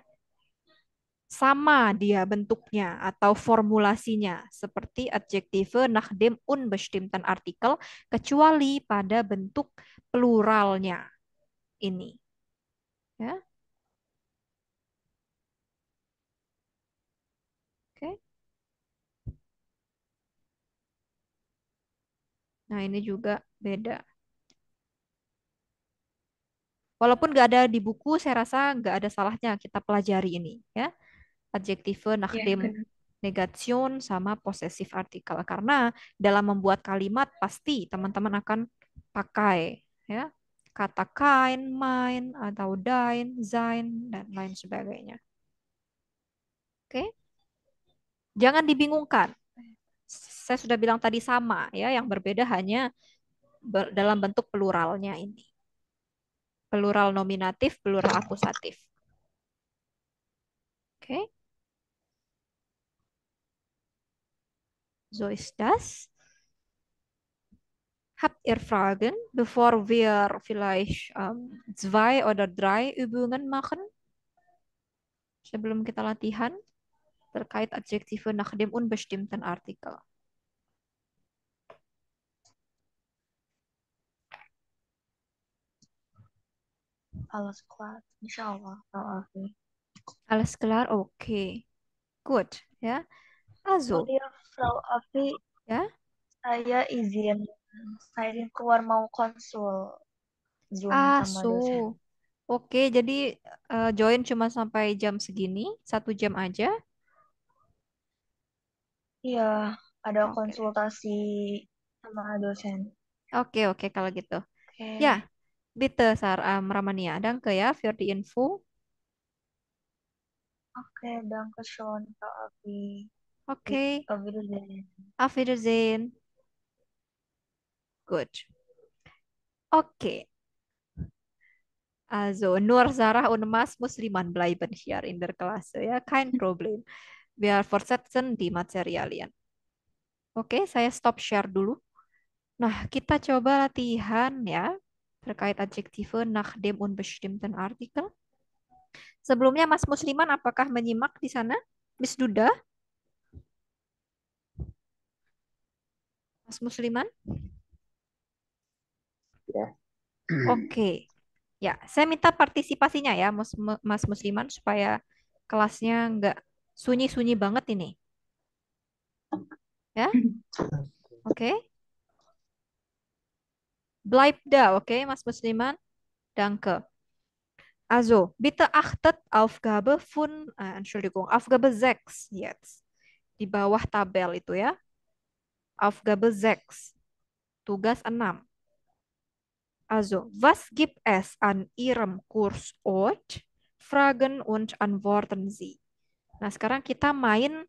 Sama dia bentuknya atau formulasinya seperti adjektive nach dem unbestimmten Artikel kecuali pada bentuk pluralnya ini. Ya. Oke. Nah, ini juga beda. Walaupun nggak ada di buku, saya rasa nggak ada salahnya kita pelajari ini, ya. Adjektive nach Ya, dem benar. Negation sama possessive artikel. Karena dalam membuat kalimat pasti teman-teman akan pakai, ya, kata kein, mein, atau dein, sein, dan lain sebagainya. Oke, jangan dibingungkan. Saya sudah bilang tadi sama, ya. Yang berbeda hanya dalam bentuk pluralnya ini. Plural nominatif, plural akusatif. Oke. So ist das. Habt ihr Fragen, bevor wir vielleicht 2 oder 3 Übungen machen? Sebelum kita latihan terkait Adjektive nach dem unbestimmten Artikel. Alles klar, insya Allah, Frau Afi. Alles klar? Okay. Gut, ya. Oh Also, iya, Frau Afi, ya. saya izin keluar mau konsul Zoom Ah, sama dosen. so. Oke, jadi join cuma sampai jam segini, 1 jam aja. Iya, ada Oke, konsultasi sama dosen. oke, kalau gitu. Oke, Ya, bitte, Ramania. Danke ya für die Info. oke, danke schön, Frau Afi. Oke, Auf Wiedersehen. auf Wiedersehen. Gut. Oke. Also, nur Sarah und Mas Musliman bleiben hier in der Klasse. Ja, kein Problem. Wir fortsetzen die Materialien. Oke, saya stop share dulu. Nah, kita coba latihan ya terkait Adjektive nach dem unbestimmten Artikel. Sebelumnya Mas Musliman apakah menyimak di sana? Miss Duda, Mas Musliman? Ya. Oke. Ya, saya minta partisipasinya ya Mas Musliman supaya kelasnya nggak sunyi-sunyi banget ini. Ya, oke. Bleibt da, oke, Mas Musliman? Danke. Also, bitte achtet Aufgabe Entschuldigung, Aufgabe 6 jetzt. Di bawah tabel itu ya. Aufgabe 6. Tugas 6. Also, was gibt es an Ihrem Kursort? Fragen und antworten Sie. Nah, sekarang kita main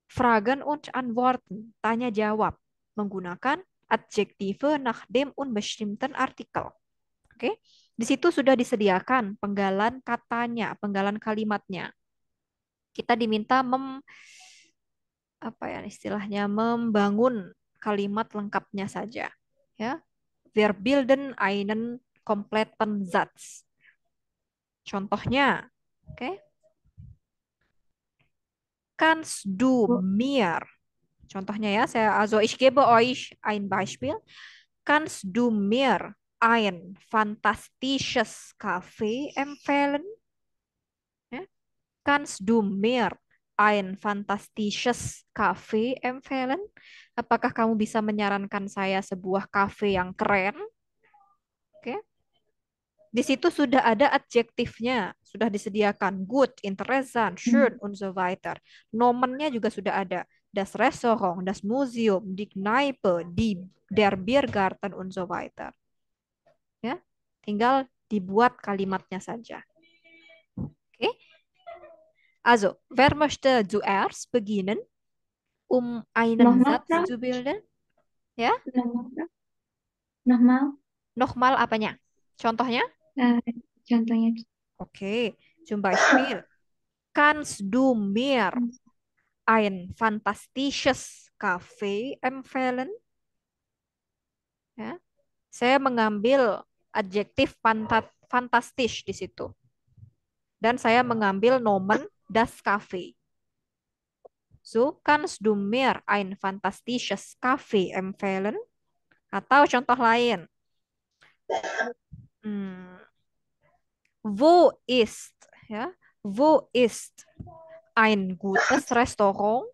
Fragen und antworten, tanya jawab menggunakan Adjektive nach dem unbestimmten Artikel. Oke. Di situ sudah disediakan penggalan katanya, penggalan kalimatnya. Kita diminta apa ya istilahnya membangun kalimat lengkapnya saja. Ya. Wir bilden einen kompletten Satz. Contohnya, oke. Kannst du Wo, mir, contohnya ya, also ich gebe euch ein Beispiel. Kannst du mir ein fantastisches Café empfehlen? Ya. Kannst du mir ein fantastisches Café empfehlen? Apakah kamu bisa menyarankan saya sebuah kafe yang keren? Oke. Di situ sudah ada adjektifnya, sudah disediakan. Good, interessant, schön, hm, und so weiter. Nomennya juga sudah ada. Das Restaurant, das Museum, die Kneipe, der Biergarten, und so weiter. Ya, tinggal dibuat kalimatnya saja. Oke. Also, wer möchte zuerst beginnen, um einen nochmal, Satz Frau? zu bilden? Ya, Nochmal, Frau? Nochmal? nochmal apanya? Contohnya? Äh, contohnya. Oke, zum Beispiel. Kannst du mir ein fantastisches Café empfehlen? Ya, saya mengambil adjektif fantastisch di situ. Dan saya mengambil nomen das Café. So, kannst du mir ein fantastisches Café empfehlen? Atau contoh lain. Hmm, wo ist, ya, wo ist ein gutes Restaurant?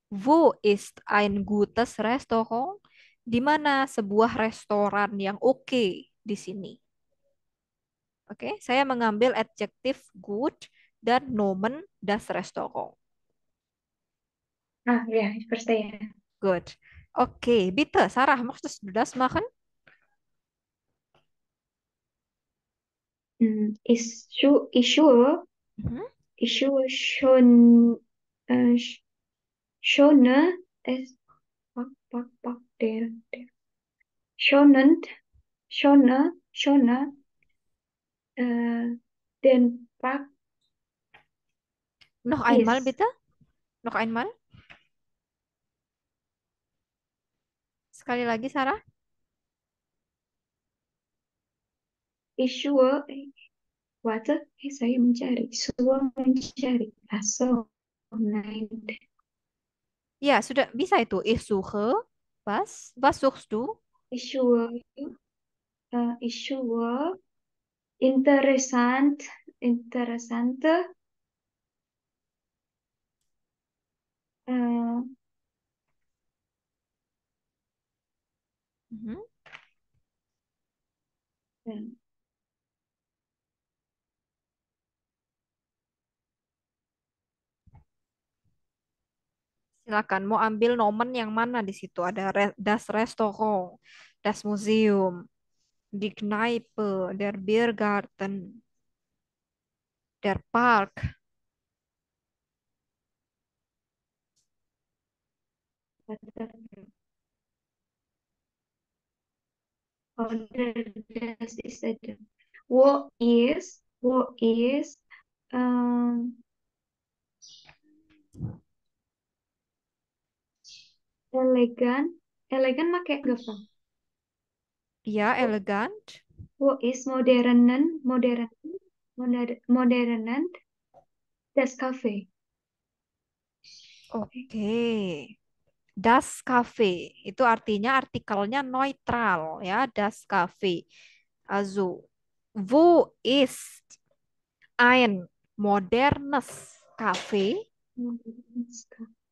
Wo ist ein gutes Restaurant? Di mana sebuah restoran yang oke di sini? Oke, saya mengambil adjektif good dan nomen das Restaurant. Ah, ja, ich verstehe. Good. Oke, bitte, Sarah, möchtest du das machen? Issue, Mhm. Issue schon, schone, es, der, schonend, schone, den Park Noch einmal ist. bitte. Noch einmal. Sekali lagi, Sarah. Issue, warte, saya mencari, Issue mencari, aso, nein, Ya, sudah bisa itu. Ich suche. Was? Was suchst du? Issue, Issue, interessant, interessante, äh, Mhm. Silakan, mau ambil nomen yang mana di situ? Ada das Restaurant, das Museum, die Kneipe, der Biergarten, der Park. oder das ist wo ist, ähm, elegan, elegan pakai gak, Bang? Ya, elegant. Wo ist modernen, das Café. Oke. Das Cafe itu artinya artikelnya neutral ya, das Cafe. Also, wo ist ein modernes Cafe?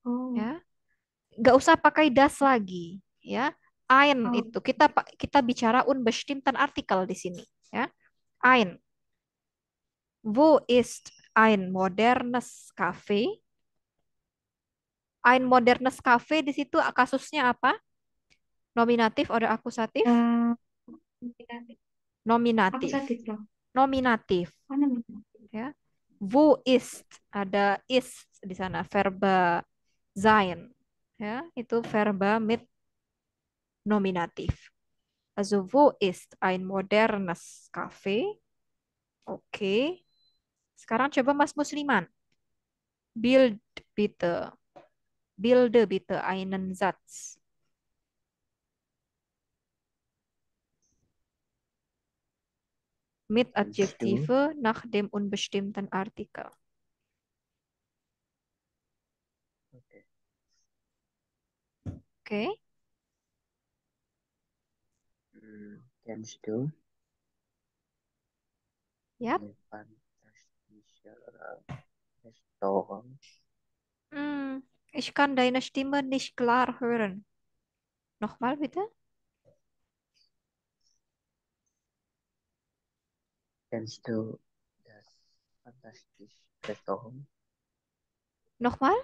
Oh, Ya, nggak usah pakai das lagi ya. Ein oh, itu kita bicara unbestimmten Artikel di sini ya. Ein. Wo ist ein modernes Cafe? Ein modernes Cafe di situ kasusnya apa? Nominatif atau akusatif? eh, Nominatif. akusatif loh. Nominatif Apa namanya? ya. Wo ist ada ist di sana verba sein ya, itu verba mit nominatif. Also wo ist ein modernes Café? Oke. Sekarang coba Mas Musliman. Bild bitte. Bilde bitte einen Satz. Mit Kannst du, Adjektive nach dem unbestimmten Artikel. Oke. Kennst du Yap. ein fantastisches Restaurant? Ich kann deine Stimme nicht klar hören. Nochmal bitte. Kennst du das fantastische Restaurant? Nochmal.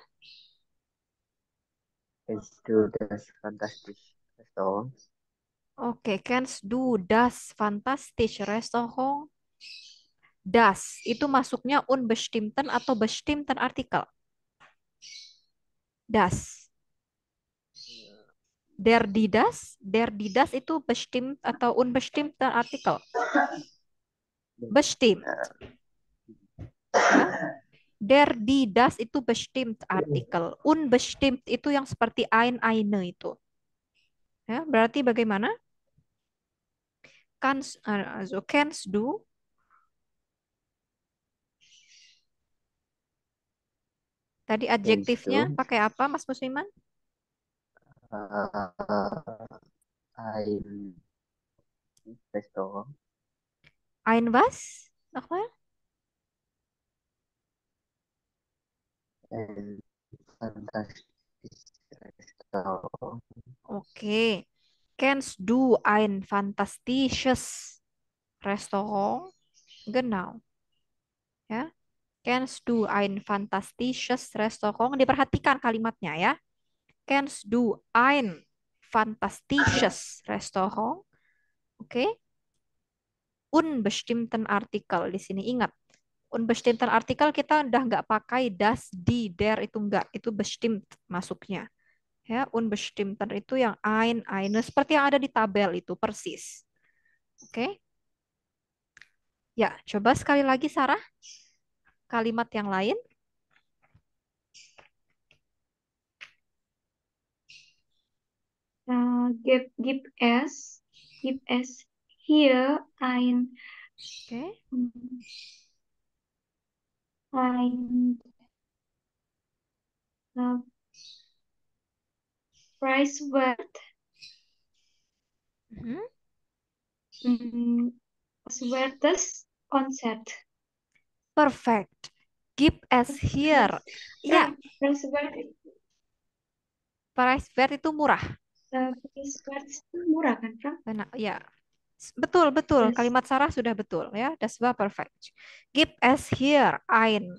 Kennst du das fantastische Restaurant? Oke, kennst du das fantastische Restaurant? Das itu masuknya unbestimmten atau bestimmten artikel. Das. Der die das itu bestimmt atau unbestimmten artikel. Bestimmt. Ya. Der die das itu bestimmt artikel. Unbestimmt itu yang seperti eine itu. Ya, berarti bagaimana? Also kennst du? Tadi Kennst adjektifnya du pakai apa, Mas Musliman? ein Restaurant? Ein was? Nochmal? Ein fantastisches Restaurant. Oke. Kennst du ein fantastisches Restaurant? Genau. Ya. Kennst du ein fantastisches Restaurant? Diperhatikan kalimatnya ya. Kennst du ein fantastisches Restaurant? Oke. Unbestimmten Artikel di sini ingat. Unbestimmten Artikel kita udah nggak pakai das, die, der itu nggak. Itu bestimmt masuknya. Ya, unbestimmten itu yang eine seperti yang ada di tabel itu persis. Oke. Ya, coba sekali lagi Sarah kalimat yang lain. Gib es hier Oke. ein uh, preiswert Mhm. preiswertes Konzert. Perfect. Gib es hier. Ya, Preiswert preiswert itu murah. preiswert itu murah kan, Frank? Benar, ya. Betul, betul. Yes. Kalimat Sarah sudah betul ya. Das war perfect. Gib es hier ein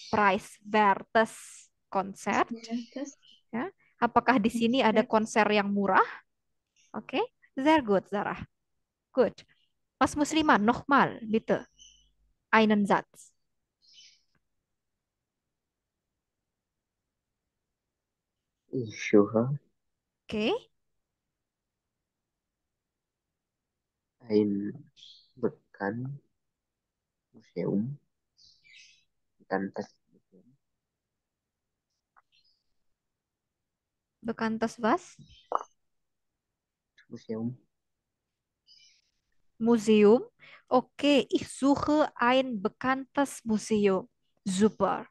preiswertes Konzert. Preiswertes. Ya. Apakah di sini ada konser yang murah? Oke, sehr gut, Sarah. Good. Mas Musliman, nochmal, bitte. Einen Satz. Ich suche Oke. ein bekannt Museum. Bekanntes Museum. Bekanntes was? Museum. Museum. Okay, ich suche ein bekanntes Museum. Super.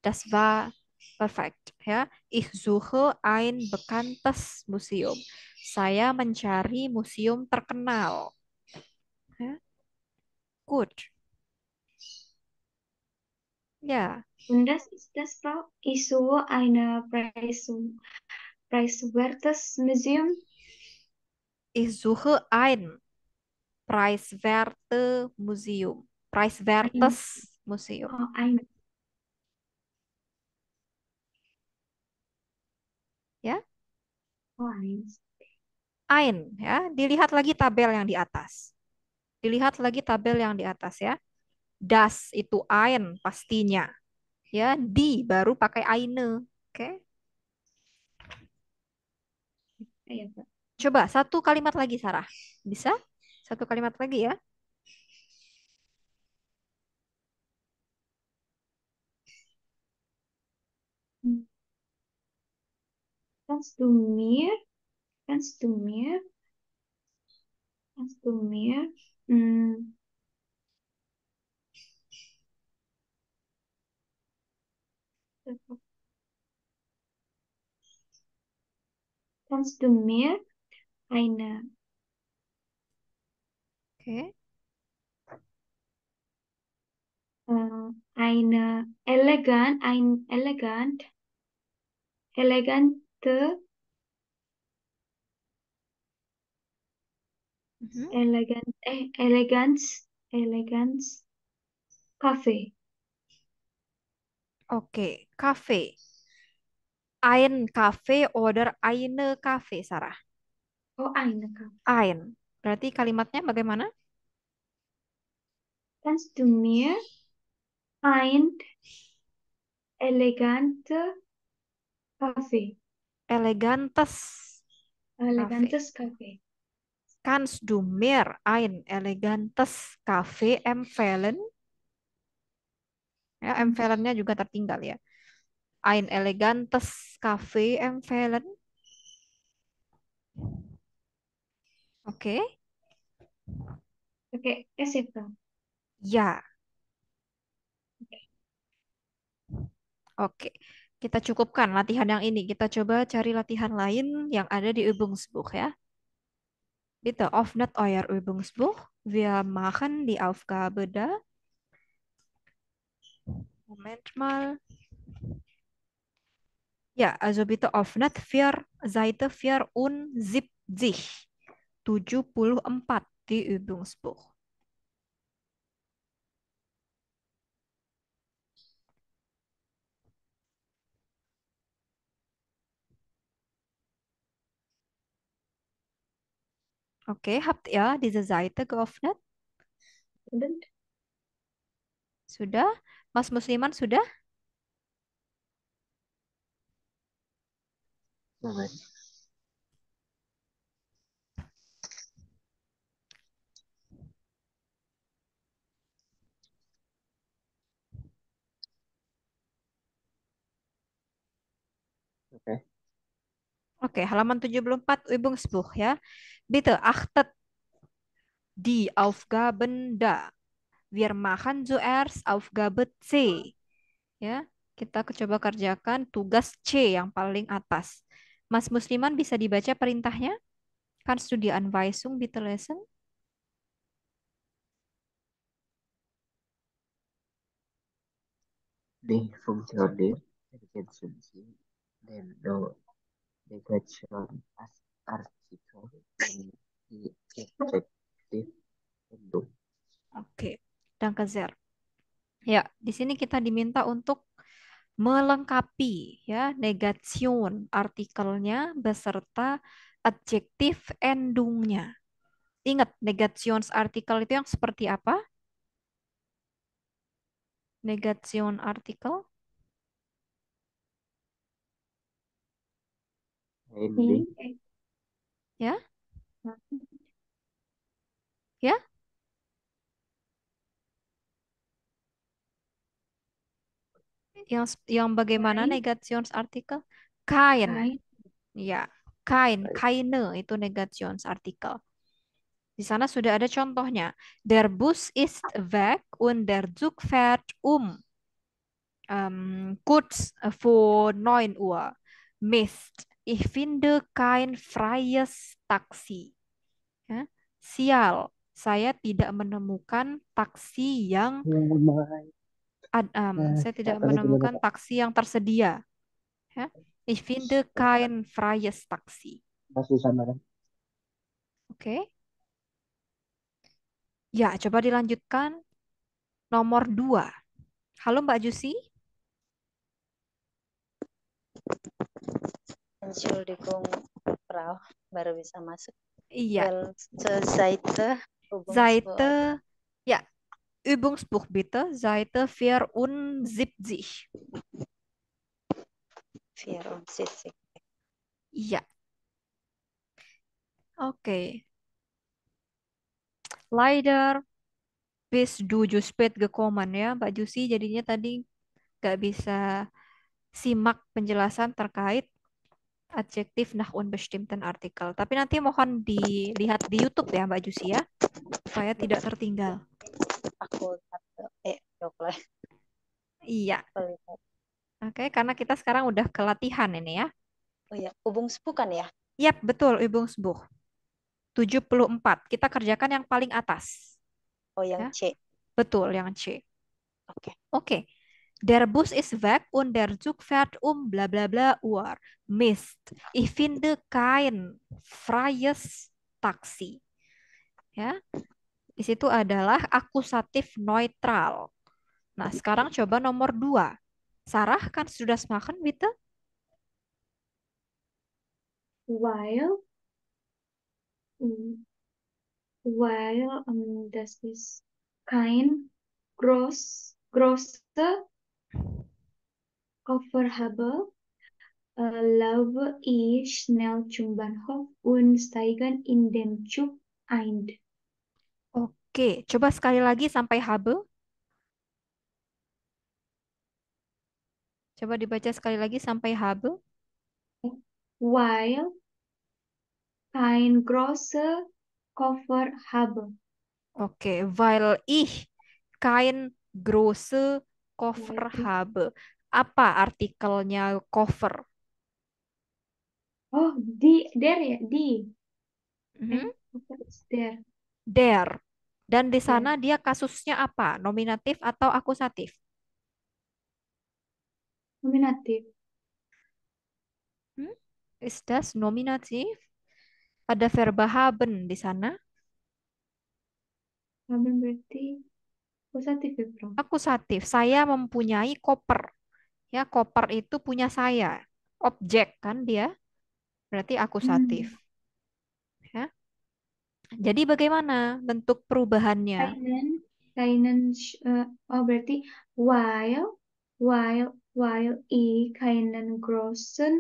Das war perfekt. Ya, ich suche ein bekanntes Museum. Saya mencari museum terkenal. Ya, good. Ya, Und das ist das, Frau. Ich suche eine preiswertes Museum. ich suche ein preiswerte Museum. Preiswertes Museum. Ein. Ya, Eins. ein. Ya, dilihat lagi tabel yang di atas. Dilihat lagi tabel yang di atas ya. Das itu ein pastinya. Ya, di baru pakai eine. Oke. Iya, Pak. Coba satu kalimat lagi Sarah. Bisa? Satu kalimat lagi ya. Kannst du mir, kannst du mir, kannst du mir, Kannst du mir eine, Oke. eine elegante, Mhm. elegans Kaffee. Oke, kafe. Ein Kafe oder eine Kafe, Sarah. Oh, eine Kaffee. Ein. Berarti kalimatnya bagaimana? Kannst du mir ein elegante Kaffee, Elegantes Kafe. elegantes Kaffee. Kannst du mir ein elegantes Kafe empfehlen? Ya, Kannst, empfehlennya juga tertinggal ya. Ein elegantes Kafe empfehlen. Oke. pakai S itu. Ya, oke. Kita cukupkan latihan yang ini. Kita coba cari latihan lain yang ada di Übungsbuch ya. Bitte öffnet euer Übungsbuch. Wir machen die Aufgabe da. Moment mal. Ja, also bitte öffnet Seite 74. 74 di Übungsbuch. Okay, habt ihr diese Seite geöffnet? Und Sudah? Mas Musliman sudah? Moment. Oke. Oke, halaman 74 Übungsbuch ya. Bitte achtet die Aufgaben da. Wir machen zuerst Aufgabe C. Ya, kita coba kerjakan tugas C yang paling atas. Mas Musliman bisa dibaca perintahnya? Kannst du die Anweisung bitte lesen? Die funksioner konsumsi dan no negation as artikel in the effective endung. Oke, danke sehr. Ya, di sini kita diminta untuk melengkapi ya negation artikelnya beserta adjektif endungnya. Ingat, negationsartikel itu yang seperti apa? Negation artikel, Ending ya, ya, yang bagaimana kein, negationsartikel? Kein, kein, ya, kein, keine itu negationsartikel. Di sana sudah ada contohnya. Der Bus ist weg und der Zug fährt kurz vor 9 Uhr. Mist, ich finde kein freies Taxi. Ya. Sial, saya tidak menemukan taksi yang saya tidak menemukan taksi yang tersedia. Ya. Ich finde kein freies Taxi. Oke. Ya, coba dilanjutkan. Nomor 2. Halo Mbak Jusi. Entschuldigung, Frau, baru bisa masuk. Iya, Seite, Seite, ya, Übungsbuch bitte, Seite 74. 74. Iya, oke. Leider bis du zu spät gekommen ya, Mbak Jusi. Jadinya tadi nggak bisa simak penjelasan terkait adjektif nach unbestimmten Artikel. Tapi nanti mohon dilihat di YouTube ya, Mbak Jusi ya, supaya tidak tertinggal. Aku coklat. Iya, oke, karena kita sekarang udah kelatihan ini ya. Oh ya, Übungsbuch kan ya? Yap, betul, Übungsbuch. 74. Kita kerjakan yang paling atas. Oh, yang Ya, C. betul, yang C. Oke. Oke. Der Bus ist weg und der Zug fährt bla bla bla Uhr. Mist. Ich finde kein freies Taxi. Ya, di situ adalah akusatif neutral. Nah, sekarang coba nomor 2. Sarah, kan sudah semakan, bitte? While, mm, while, das ist kein große Koffer habe, laufe ich schnell zum Bahnhof und steige in den Zug ein. Oke, coba sekali lagi sampai habe. Coba dibaca sekali lagi sampai habe. While kein großer Koffer habe. Oke, weil ich kein große Koffer Weil ich, habe. Apa artikelnya cover? oh, der ya, die. Mhm. Koffer ist der. Der. Dan di Der. sana dia kasusnya apa? Nominatif atau akusatif? Nominativ. Hmm? Is das nominatif? Ada verba haben di sana. Haben berarti akusatif ya, Bro? Akusatif. Saya mempunyai koper. Ya, koper itu punya saya. Objek kan dia. Berarti akusatif. Ya. Jadi bagaimana bentuk perubahannya? Oh berarti while I keinen großen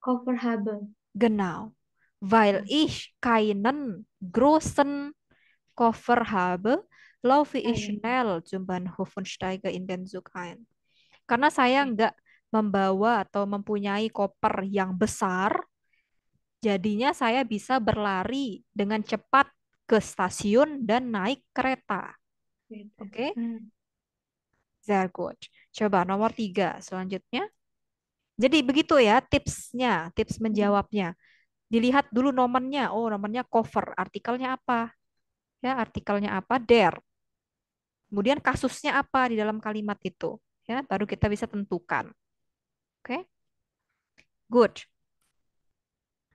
Koffer habe. Genau. Weil ich keinen großen Koffer habe, laufe Ah ich ya. schnell zum Bahnhof und steige in den Zug ein. Karena saya nggak membawa atau mempunyai koper yang besar, jadinya saya bisa berlari dengan cepat ke stasiun dan naik kereta. Oke, sehr gut. Coba nomor 3 selanjutnya. Jadi begitu ya tipsnya, tips menjawabnya. Dilihat dulu nomennya. Oh, nomennya cover. Artikelnya apa? Ya, artikelnya apa? Der. Kemudian kasusnya apa di dalam kalimat itu? Ya, baru kita bisa tentukan. Oke, good.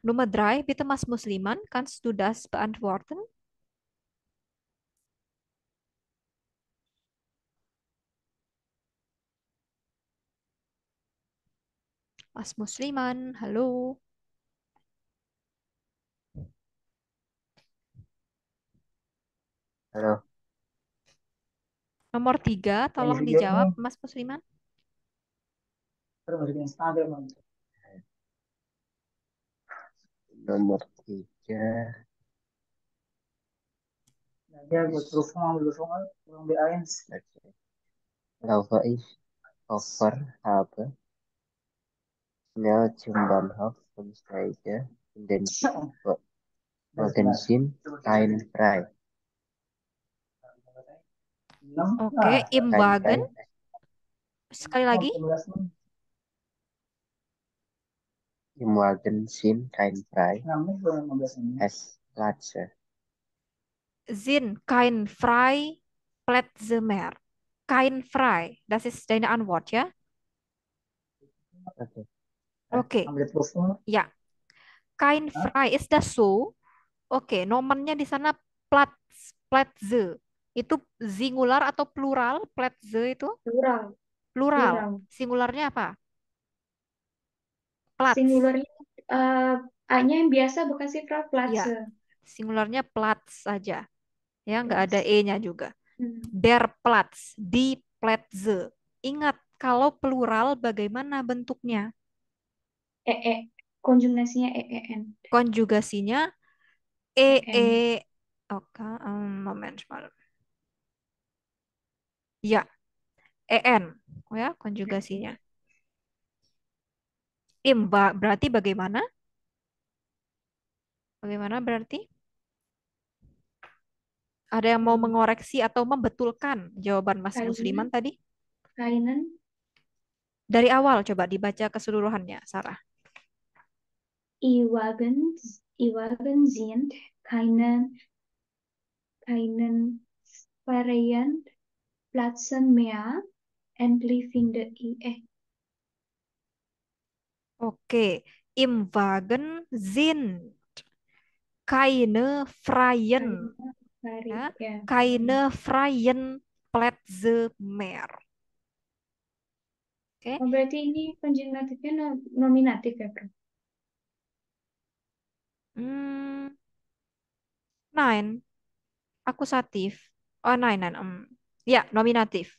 Nummer 3, bitte Mas Musliman, kannst du das beantworten? Mas Musliman, halo. Halo. Nomor 3, tolong dijawab Mas Musliman. Nomor 3. Laufe ich Koffer habe, schnell zum Bahnhof und steige in den Magazin kein frei. Oke, im Kein Wagen. frei. Sekali lagi. Im Wagen sind kein frei. Es Platz. Sind kein frei Plätze mehr. Kein frei. Das ist deine Antwort, ya? Okay. Oke. Ya. Kein frei. Ist das so? Oke, nomennya di sana Platz, Plätze. Itu singular atau plural? Plätze itu? Plural. Plural. Plural. Singularnya apa? Platz. Singularnya A-nya yang biasa bukan sih, Prof? Ya, Platze. singularnya Platz saja. Ya, nggak ada Platz. E-nya juga. Der Platz, die Plätze. Ingat, kalau plural bagaimana bentuknya? Konjugasinya EEN. Konjugasinya EN. Oke, moment malam. Ya, EN. Oh ya, konjugasinya. Berarti bagaimana? Bagaimana berarti? Ada yang mau mengoreksi atau membetulkan jawaban Mas Musliman tadi? Kainen. Dari awal coba dibaca keseluruhannya, Sarah. Iwagen sind keinen freien Plätzen mehr. Endlich finde ich Oke, im Wagen sind keine freien, keine freie, ya, ja. keine freien Plätze mehr. Oke, Oh, berarti ini konjugatifnya nominatif ya, Bro? hmm, nine, akusatif. Oh, nine. Ya, nominatif.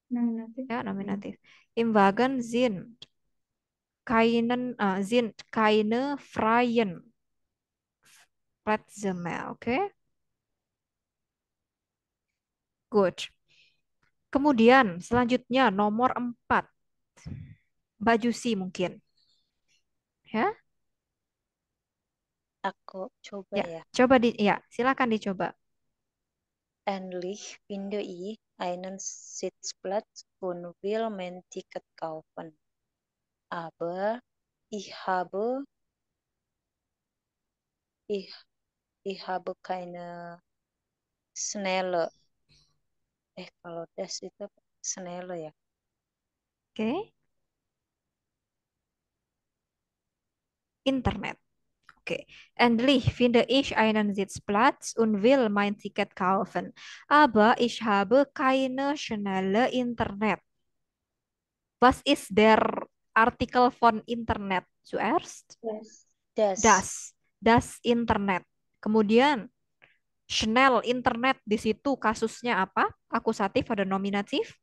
Nominatif. Ya, nominatif. Im Wagen sind keine freien Plätze mehr. Oke, good. Kemudian selanjutnya nomor 4. Baju si mungkin. Ya, Aku coba ya. ya. Coba ya, silakan dicoba. Endlich finde ich einen Sitzplatz und will mein Ticket kaufen. Aber ich habe, ich, ich habe keine schnelle, kalau das itu schnelle ya. Oke, Internet. Oke. Endlich finde ich einen Sitzplatz und will mein Ticket kaufen. Aber ich habe keine schnelle Internet. Was ist der Artikel von Internet zuerst? Yes. Das Internet. Kemudian Schnell Internet di situ kasusnya apa? Akusatif ada nominatif?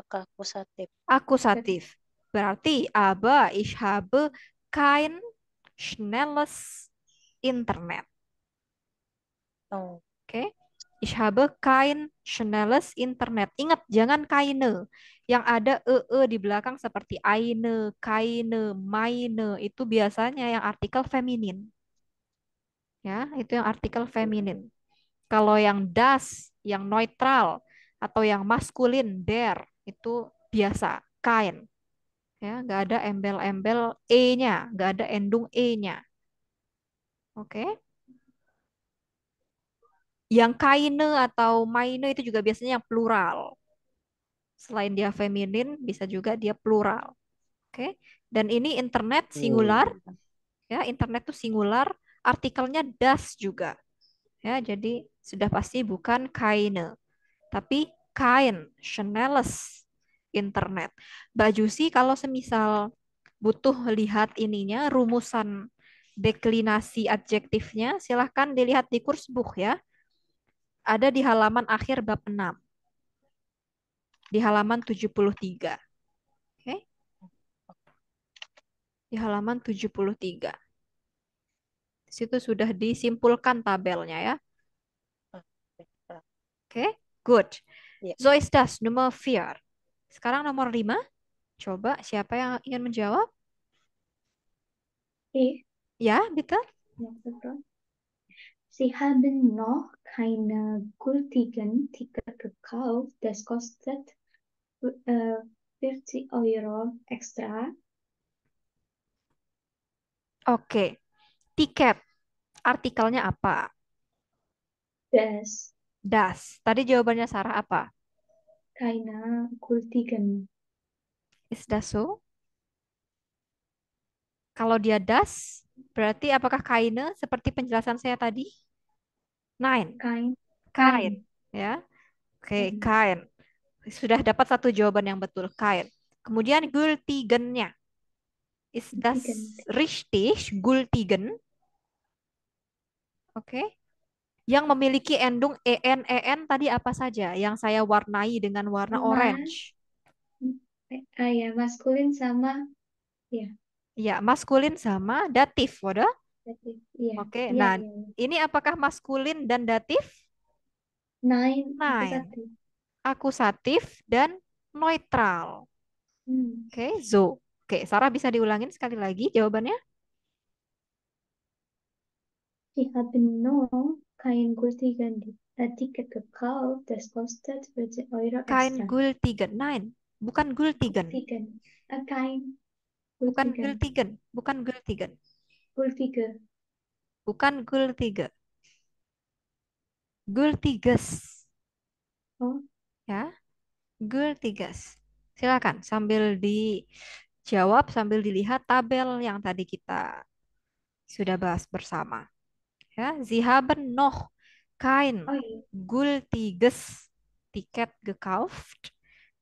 Akusatif. Akusatif. Berarti aber ich habe kein schnelles Internet. Oh, Oke. Ich habe kein schnelles Internet. Ingat, jangan keine. Yang ada di belakang seperti eine, keine, meine. Itu biasanya yang artikel feminin. Ya, itu yang artikel feminin. Kalau yang das, yang neutral, atau yang maskulin, der, itu biasa, kind. Ya, nggak ada embel-embel e-nya, nggak ada endung e-nya. Oke. Yang kaine atau maine itu juga biasanya yang plural. Selain dia feminin, bisa juga dia plural. Oke. Dan ini internet singular, ya, internet itu singular, artikelnya das juga. Ya, jadi sudah pasti bukan keine, tapi kain, schnelles internet. Baju sih kalau semisal butuh lihat ininya, rumusan deklinasi adjektifnya, silahkan dilihat di Kursbuch ya. Ada di halaman akhir bab 6. Di halaman 73. Oke. Di halaman 73. Di situ sudah disimpulkan tabelnya ya. Oke, good. ya. So ist das Nummer 4. Sekarang nomor 5. Coba siapa yang ingin menjawab? Ya, bitte. Ja, Bro. Sie haben noch keine gültigen Ticket gekauft. Das kostet 40 Euro extra. Oke. Tiket. Artikelnya apa? Das. Tadi jawabannya Sarah apa? Keine gültigen. Is das so? Kalau dia das, berarti apakah keine seperti penjelasan saya tadi? Nein. Kain. Ya. Oke, kain. Sudah dapat satu jawaban yang betul, kain. Kemudian gültigennya. Is das richtig? Gültigen. Oke. Yang memiliki endung en tadi apa saja? Yang saya warnai dengan warna orange. Ya, maskulin sama ya. Ya, maskulin sama datif, wadah. Datif. Iya. Oke, Iya, nah iya. ini apakah maskulin dan datif? Nine. Nine. Akusatif dan neutral. Oke, so. Oke, Sarah bisa diulangin sekali lagi jawabannya? Ich habe noch kein gültigen Ticket gekauft. Das kostet 40 Euro extra. Kein gültigen. Nein, bukan gültigen. Gültigen. Kein. Bukan Gültigen. gültigen, bukan gültigen, Gültige. bukan gültige. Gültiges, Oh, ya. Gültiges. Silakan sambil dijawab sambil dilihat tabel yang tadi kita sudah bahas bersama. Ya, Sie haben noch kein oh iya. gültiges Ticket gekauft.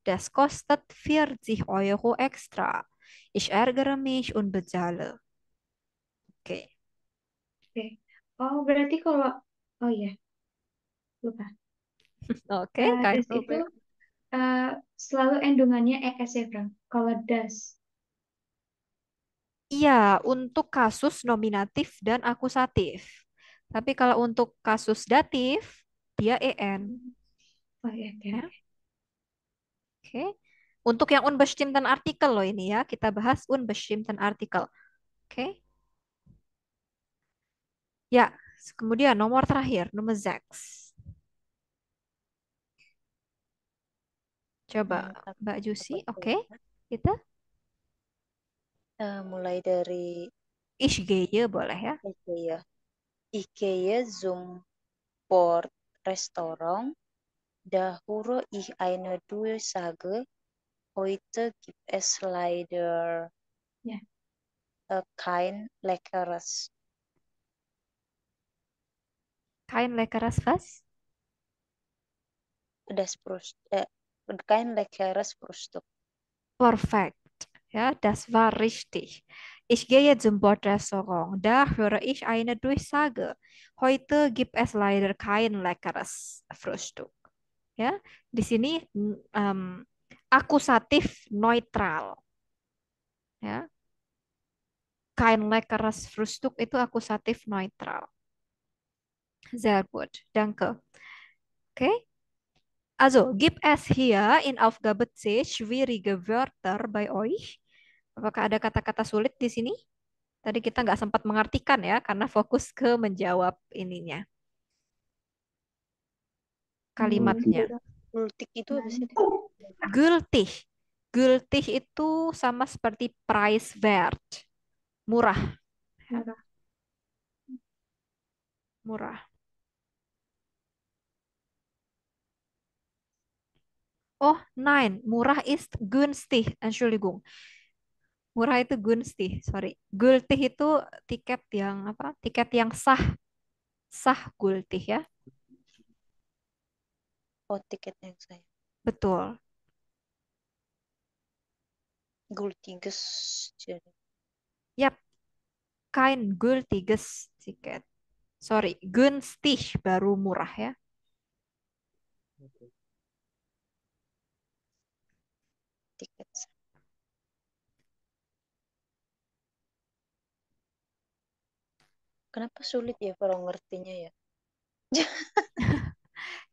Das kostet 40 € extra. Ich ärgere mich und bezahle. Oke. Oke. Oh, berarti kalau oh iya, lupa. Oke, kein Das itu Problem. selalu endungannya ES ya, Bang. Kalau das. Iya, untuk kasus nominatif dan akusatif. Tapi kalau untuk kasus datif, dia EN. Oh iya, oke, Ya, oke. oke. Untuk yang unbestimmten Artikel loh ini ya, kita bahas unbestimmten Artikel. Oke. Ya, kemudian nomor terakhir, nomor 6. Coba Mbak Jusi, oke. Kita Mulai dari Ich gehe boleh ya. IKEA. IKEA zum Bordrestaurant. Da höre ich eine Durchsage. Heute gibt es leider Ya. kein leckeres. Kein leckeres was? Kein leckeres Frühstück. Perfekt. Ja, das war richtig. Ich gehe zum Bordrestaurant. Da höre ich eine Durchsage. Heute gibt es leider kein leckeres Frühstück. Ya, di sini akusatif neutral. Ya, kein leckeres Frühstück itu akusatif neutral. Sehr gut, danke. Okay. Also, gibt es hier in Aufgabe C schwierige Wörter bei euch? Apakah ada kata-kata sulit di sini? Tadi kita nggak sempat mengartikan ya, karena fokus ke menjawab ininya, kalimatnya. Gultik itu apa sih? Gültig. Gültig itu sama seperti price wert. Murah. Murah. Murah. Oh, nein. Murah ist günstig. Entschuldigung. Murah itu günstig, sorry. Gültig itu tiket yang apa? Tiket yang sah. Sah gültig ya. Oh, tiket yang saya. Betul. Gultiges. Yap. Kein gültiges tiket. Sorry, günstig baru murah ya. Tiket. Kenapa sulit ya kalau ngertinya ya?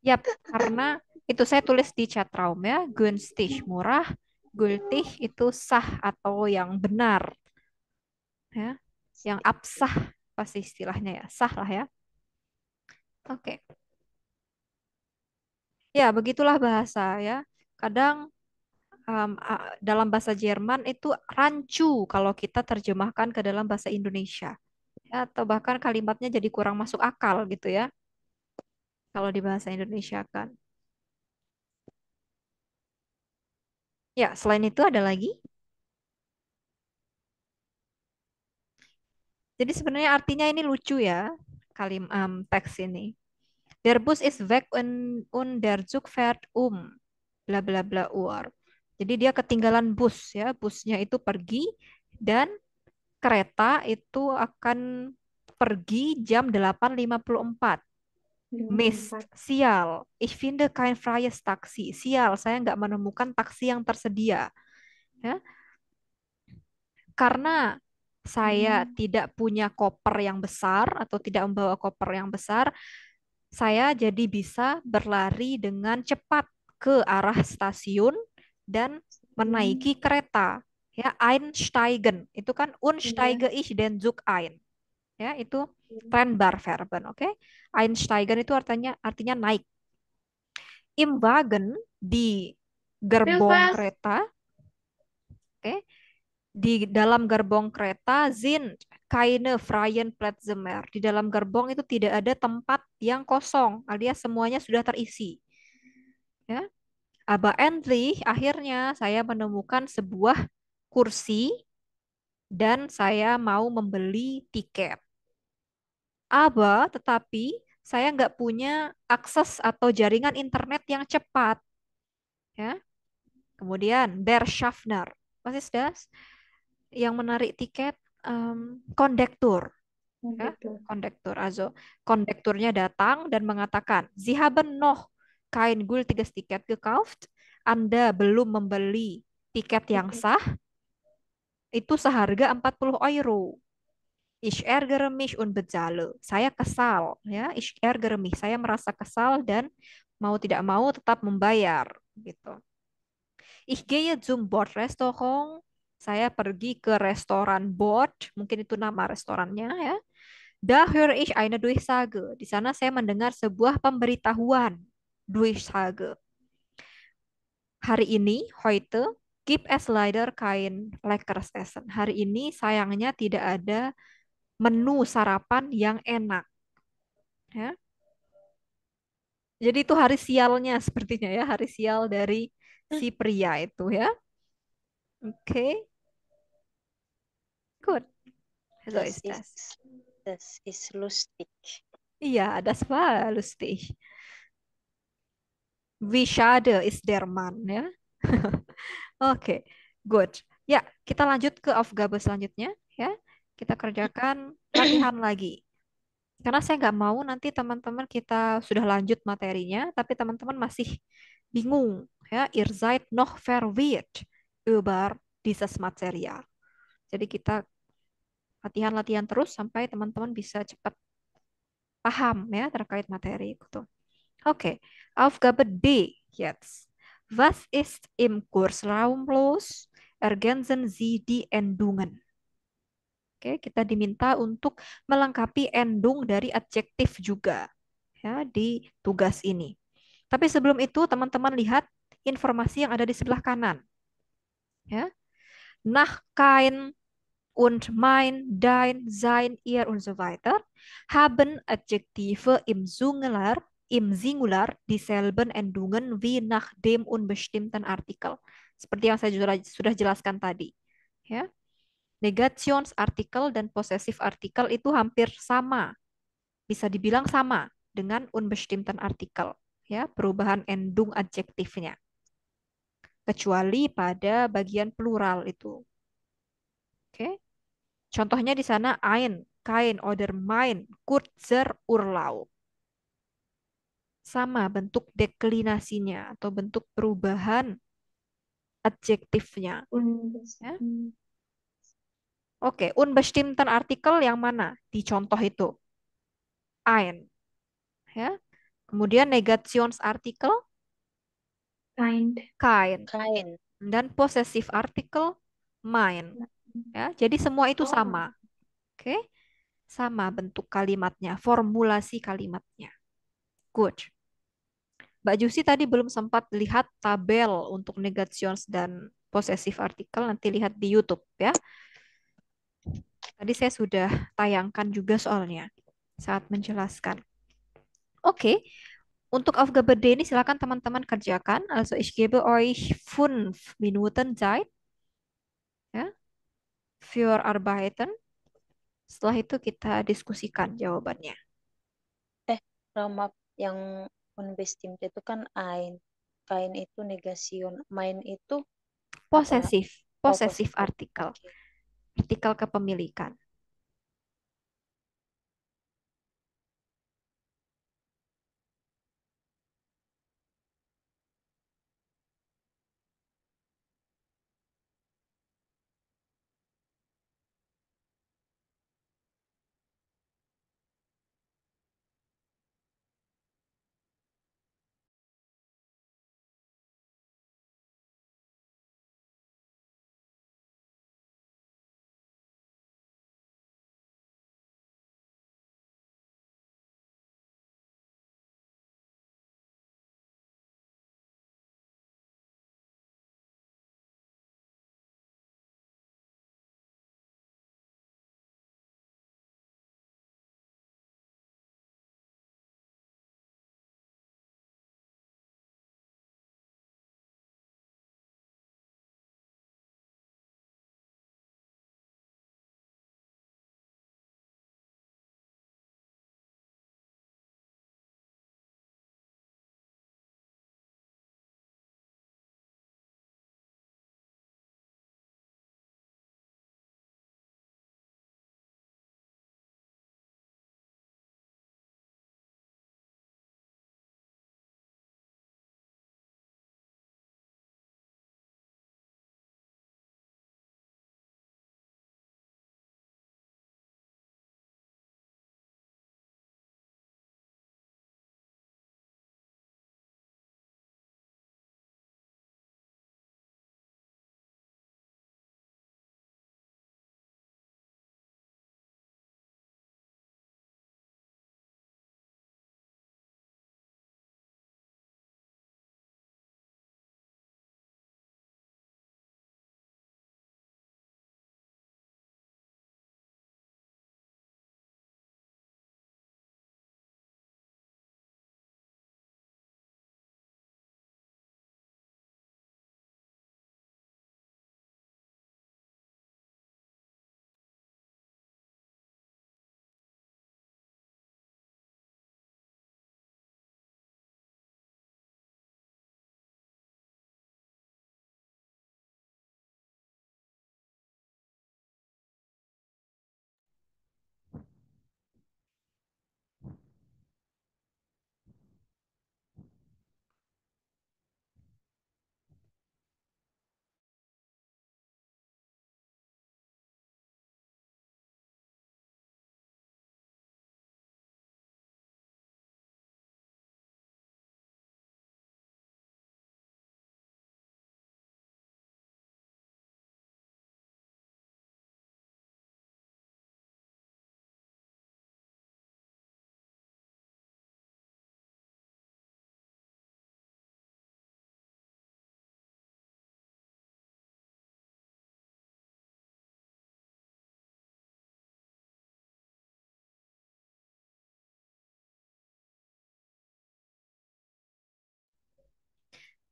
Yap, karena itu saya tulis di chat room ya. Günstig murah, gültig itu sah atau yang benar. Ya. Yang absah pasti istilahnya ya. Sah lah ya. Oke. Ya, begitulah bahasa ya. Kadang dalam bahasa Jerman itu rancu kalau kita terjemahkan ke dalam bahasa Indonesia. Ya, atau bahkan kalimatnya jadi kurang masuk akal gitu ya. Kalau di bahasa Indonesia kan. Ya, selain itu ada lagi. Jadi sebenarnya artinya ini lucu ya, teks ini. Der Bus ist weg und der Zug fährt bla bla bla Uhr. Jadi dia ketinggalan bus ya, busnya itu pergi dan kereta itu akan pergi jam 8.54. Mist, 54. sial. Ich finde kein freies Taxi. Sial, saya nggak menemukan taksi yang tersedia. Ya, karena saya tidak punya koper yang besar atau tidak membawa koper yang besar, saya jadi bisa berlari dengan cepat ke arah stasiun dan menaiki kereta. Ya, einsteigen. Itu kan unsteige ich den Zug ein. Ya, itu Trennbarverben, oke? Einsteigen itu artinya naik. Im Wagen di gerbong Pilfas. kereta, oke? Di dalam gerbong kereta sind keine freien Plätze mehr. Di dalam gerbong itu tidak ada tempat yang kosong, alias semuanya sudah terisi. Ya. Aber endlich, akhirnya saya menemukan sebuah kursi dan saya mau membeli tiket. Tetapi saya nggak punya akses atau jaringan internet yang cepat. Ya. Kemudian, Der Schaffner. Was ist das? Yang menarik tiket, kondektur. Ya, Betul. kondektur. Also, kondekturnya datang dan mengatakan, Sie haben noch kein gültiges Ticket gekauft. Anda belum membeli tiket yang sah. Itu seharga 40 euro. Ich ärgere mich und bezahle. Saya kesal, ya. Ich ärgere mich. Saya merasa kesal dan mau tidak mau tetap membayar, gitu. Ich gehe zum Bordrestaurant. Saya pergi ke restoran Bord, mungkin itu nama restorannya, ya. Da höre ich eine Durchsage. Di sana saya mendengar sebuah pemberitahuan. Durchsage. Hari ini, heute, gibt es leider kein leckeres Essen. Hari ini sayangnya tidak ada menu sarapan yang enak. Ya. Jadi itu hari sialnya sepertinya ya, hari sial dari si pria itu ya. Oke, good. So Das ist das. ist, das ist lustig. Iya, das war lustig. Wie schade ist der Mann ya. Oke, good. Ya, kita lanjut ke Aufgabe selanjutnya ya. Kita kerjakan latihan lagi. Karena saya nggak mau nanti teman-teman kita sudah lanjut materinya, tapi teman-teman masih bingung ya. Ihr seid noch verwirrt über dieses Material. Jadi kita latihan-latihan terus sampai teman-teman bisa cepat paham ya terkait materi itu. Oke, Aufgabe D jetzt. Was ist im Kursraum los? Ergänzen Sie die Endungen. Oke, kita diminta untuk melengkapi endung dari adjektif juga ya di tugas ini. Tapi sebelum itu teman-teman lihat informasi yang ada di sebelah kanan. Ya. Nach kein und mein, dein, sein, ihr und so weiter haben Adjektive im Singular dieselben Endungen wie nach dem unbestimmten Artikel. Seperti yang saya sudah jelaskan tadi. Ya. Negationsartikel dan possessive artikel itu hampir sama. Bisa dibilang sama dengan unbestimmten Artikel. Ya, perubahan endung adjektifnya. Kecuali pada bagian plural itu. Oke. Contohnya di sana ein, kein, oder mein, kurzer Urlaub. Sama bentuk deklinasinya atau bentuk perubahan adjektifnya. Ya. Oke, unbestimmten Artikel yang mana di contoh itu? Ein. Ya. Kemudian Negationsartikel Kind. kein. Kein. Dan possessive article mein. Ya, jadi semua itu sama. Oke. Sama bentuk kalimatnya, formulasi kalimatnya. Good. Mbak Jusi tadi belum sempat lihat tabel untuk negations dan possessive article, nanti lihat di YouTube ya. Tadi saya sudah tayangkan juga soalnya saat menjelaskan. Oke, untuk Aufgabe D ini silakan teman-teman kerjakan. Also ich gebe euch 5 Minuten Zeit ya, für Arbeiten. Setelah itu kita diskusikan jawabannya. Ramap yang unbestimmt itu kan ein. Kain itu negation. Main itu Possessive, possessive. artikel. Oke. Artikel kepemilikan.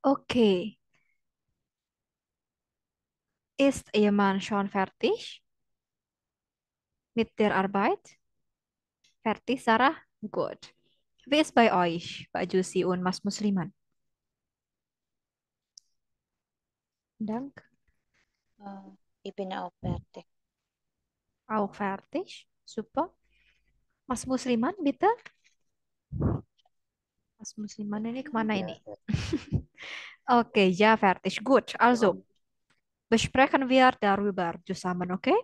Okay. Ist Ihr Mann schon fertig mit der Arbeit? Fertig, Sarah? Gut. Wie ist bei euch, Pak Jusi und Mas Musliman? Dank. Ich bin auch fertig. Auch fertig? Super. Mas Musliman, bitte? Mas Musliman ini kemana Ja, ini? Okay, ja, fertig. Gut. Also, besprechen wir darüber zusammen, okay?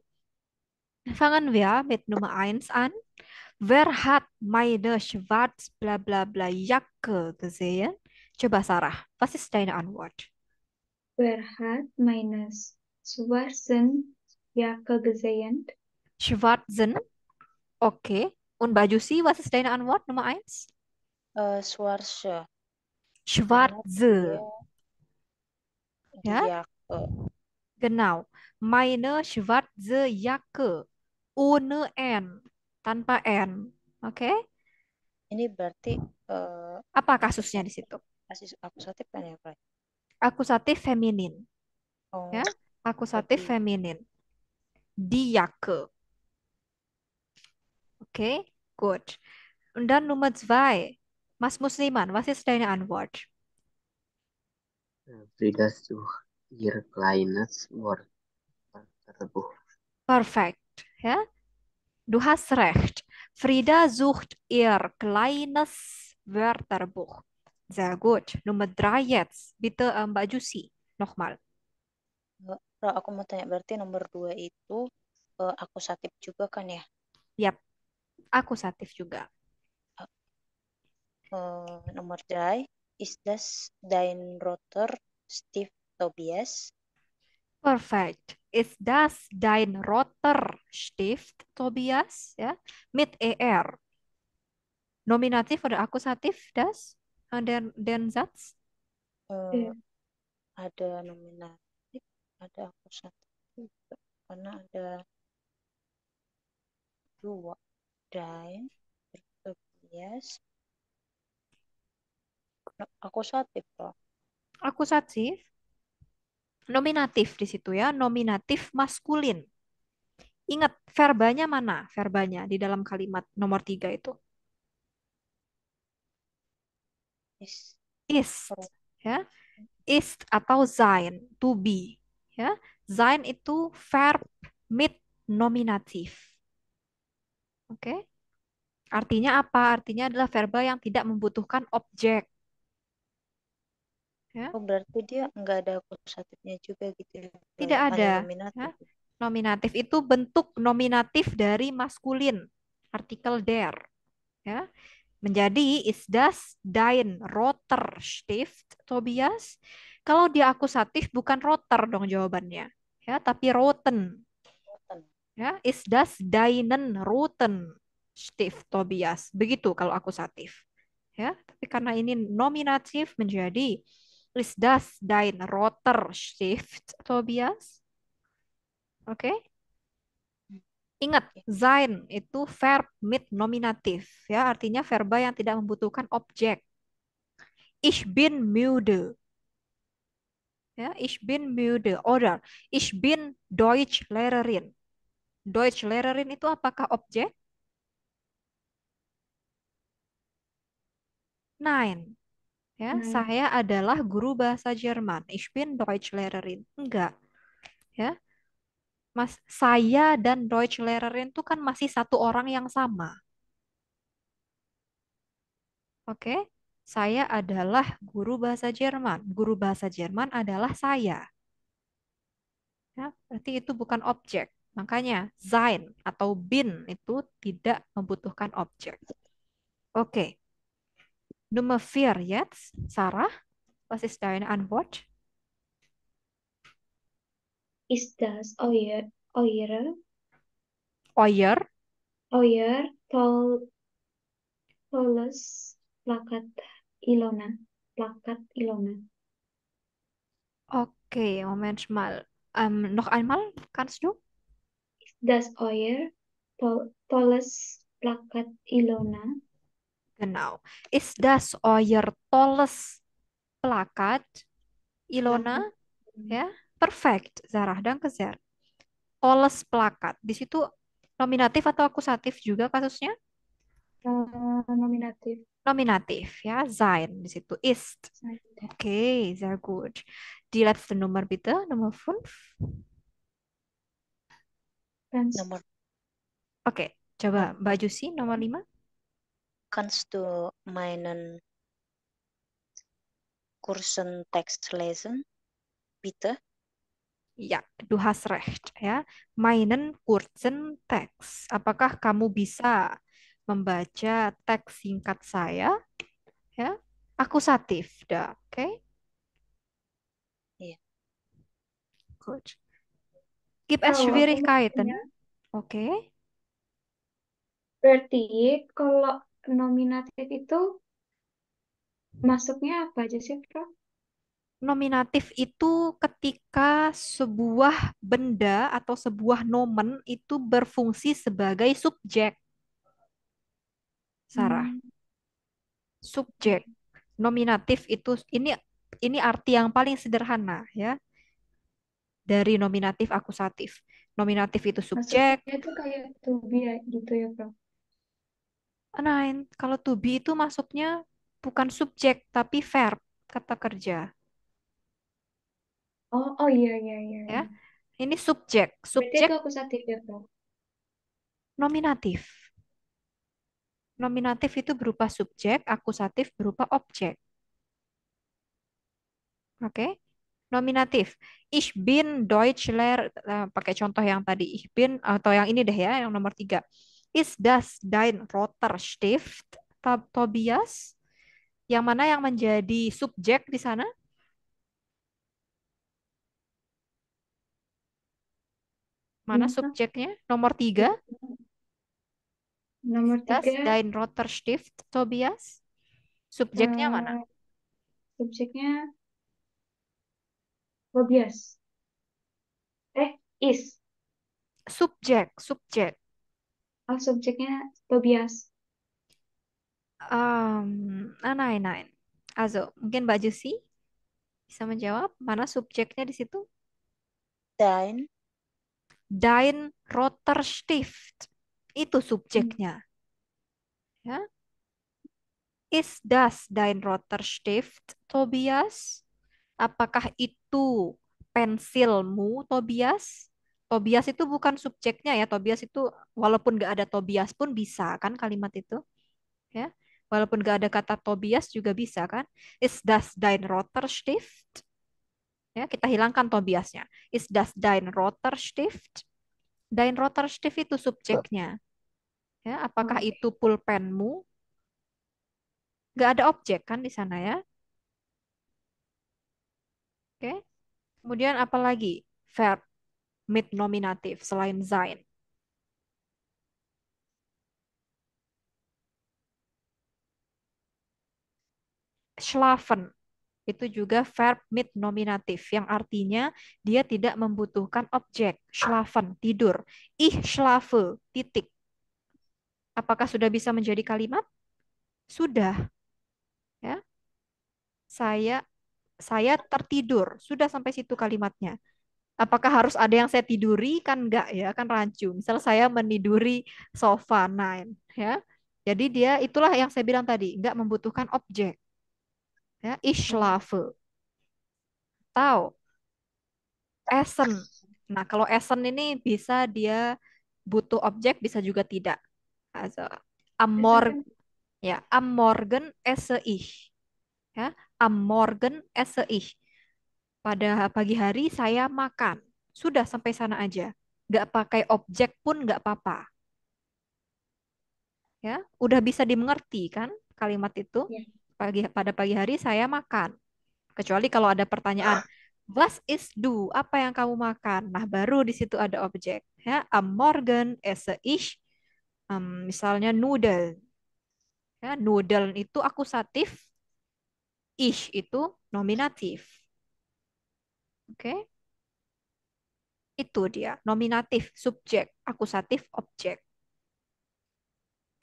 Fangen wir mit Nummer eins an. Wer hat meine schwarz bla bla bla Jacke gesehen? Coba Sarah, was ist deine Antwort? Wer hat meine schwarzen Jacke gesehen? Schwarzen, okay. Und baju sie, was ist deine Antwort? Nummer eins? Schwarze, karena dia Schwarze, ya, dia genau. Meine schwarze Jacke. Ohne N, tanpa N. Oke? ini berarti Apa kasusnya di situ? akusatif kan ya, Pak? Akusatif feminin, Oh, ya. Akusatif tadi feminin. Die Jacke. Oke, gut. Und dann Nummer zwei. Mas Musliman, was ist deine Antwort? Frida sucht ihr kleines Wörterbuch. Perfekt, ya. Du hast recht. Frida sucht ihr kleines Wörterbuch. Sehr gut. Nummer drei jetzt. Bitte Mbak Jusi. Nochmal. Ra, aku mau tanya, berarti nomor 2 itu akusatif juga kan ya? Yap, akusatif juga. Nomor 3, ist das dein Roter Steve Tobias? Perfekt. Ist das dein roter Stift, Tobias? Ja, mit ER. Nominativ oder akusatif, das? Den Satz? Eh, ada nominatif, ada akusatif juga. Karena ada 2. Dein Tobias. Akusatif, Pak. Akusatif. Nominatif di situ ya, nominatif maskulin. Ingat, verbanya mana? Verbanya di dalam kalimat nomor tiga itu. Is, Ist, ya. Ist atau sein, to be. Ya. Sein itu verb mit nominatif. Oke. Artinya apa? Artinya adalah verba yang tidak membutuhkan objek. Ya. oh berarti dia nggak ada akusatifnya juga gitu ya? Tidak Hanya ada. nominatif. Ya. Nominatif itu bentuk nominatif dari maskulin. Artikel der. Ya. Menjadi ist das dein roter Stift, Tobias? Kalau dia akusatif bukan roter dong jawabannya. Ya, tapi roten. Ya, ist das deinen roten Stift, Tobias? Begitu kalau akusatif. Ya, tapi karena ini nominatif menjadi ist das dein roter Stift, Tobias? Oke? Ingat, sein itu verb mit nominatif, ya, artinya verba yang tidak membutuhkan objek. Ich bin müde. Ya, ich bin müde. Oder ich bin Deutschlehrerin. Deutschlehrerin itu apakah objek? Nein. Ya, saya adalah guru bahasa Jerman. Ich bin Deutschlehrerin. Enggak. Ya, Mas, saya dan Deutschlehrerin itu kan masih satu orang yang sama. Oke, saya adalah guru bahasa Jerman. Guru bahasa Jerman adalah saya. Ya, berarti itu bukan objek. Makanya sein atau bin itu tidak membutuhkan objek. Oke. Nummer 4 jetzt. Sarah, was ist deine Antwort? Ist das euer Euer. tolles Plakat Ilona? Plakat Ilona. Okay, Moment mal. Noch einmal, kannst du? Ist das euer tolles Plakat Ilona? Genau. Ist das euer tolles Plakat, Ilona, ya. Perfect, Zarah dan Kezer. Alles plakat. Di situ nominatif atau akusatif juga kasusnya? Nominatif. Nominatif, ya. Sein di situ. Ist. Oke, sehr gut. Die letzte Nummer bitte, Nummer 5. Franz. Nomor Oke, coba Mbak Jusi nomor 5. kannst du meinen Kursen Text lesen, bitte? Ya, du hast recht, ya. Meinen kurzen Text. Apakah kamu bisa membaca teks singkat saya? Ya, akusatif, dah. Oke, Iya. good. Gibt es Kalau aku Schwierigkeiten? maksudnya, Oke. berarti kalau nominatif itu masuknya apa aja sih, Prof? Nominatif itu ketika sebuah benda atau sebuah nomen itu berfungsi sebagai subjek. Sarah, Hmm, subjek. Nominatif itu ini arti yang paling sederhana ya dari nominatif akusatif. Nominatif itu subjek. Masuknya itu kayak to be gitu ya, Prof? Nah, kalau to be itu masuknya bukan subjek tapi verb, kata kerja Oh iya, iya, iya, ya. iya. Ini subjek, Berarti subjek itu akusatif ya, Prof? nominatif. Nominatif itu berupa subjek, akusatif berupa objek. Oke? Nominatif. Ich bin Deutschlehrer, pakai contoh yang tadi. Ich bin, atau yang ini deh ya, yang nomor 3. Ist das dein roter Stift, Tobias? Yang mana yang menjadi subjek di sana? Mana Mana? subjeknya? Nomor 3. Nomor Das 3, dein roter Stift, Tobias? Subjeknya mana? eh, subjeknya Tobias. Is. Subjek, subjek. Oh, subjeknya Tobias. Nein, nein. Also, mungkin Mbak Jusi bisa menjawab mana subjeknya di situ? Dein Dein roter Stift. Itu Hmm. subjeknya. Ya. Ist das dein roter Stift, Tobias? Apakah itu pensilmu, Tobias? Tobias itu bukan subjeknya ya. Tobias itu walaupun nggak ada Tobias pun bisa kan kalimat itu. Ya. Walaupun nggak ada kata Tobias juga bisa kan. Ist das dein roter Stift? Ya, kita hilangkan Tobiasnya. Ist das dein roter Stift? Dein roter Stift itu subjeknya. Ya, apakah Oke. itu pulpenmu? Nggak ada objek kan di sana ya. Oke. Kemudian apa lagi? Verb mit nominatif selain sein. Schlafen itu juga verb mit nominatif yang artinya dia tidak membutuhkan objek. Schlafen, tidur. Ich schlafe, titik. Apakah sudah bisa menjadi kalimat? Sudah, ya. Saya saya tertidur. Sudah sampai situ kalimatnya. Apakah harus ada yang saya tiduri? Kan enggak ya, kan rancu. Misal saya meniduri sofa, nine, ya. Jadi dia itulah yang saya bilang tadi, enggak membutuhkan objek. Ya, ich schlafe. Tahu, essen. Nah, kalau essen ini bisa dia butuh objek, bisa juga tidak. Also, am Biasanya Morgen, kan ya, am Morgen esse ich. Ya, am Morgen esse ich. Pada pagi hari saya makan. Sudah sampai sana aja. Nggak pakai objek pun nggak apa-apa. Ya, udah bisa dimengerti kan kalimat itu. ya. Pada pagi hari saya makan. Kecuali kalau ada pertanyaan, was is du? Apa yang kamu makan? Nah, baru di situ ada objek. Ya, am Morgen esse ich, misalnya noodle. Ya, noodle itu akusatif, ich itu nominatif. Oke, itu dia. Nominatif, subjek, akusatif, objek.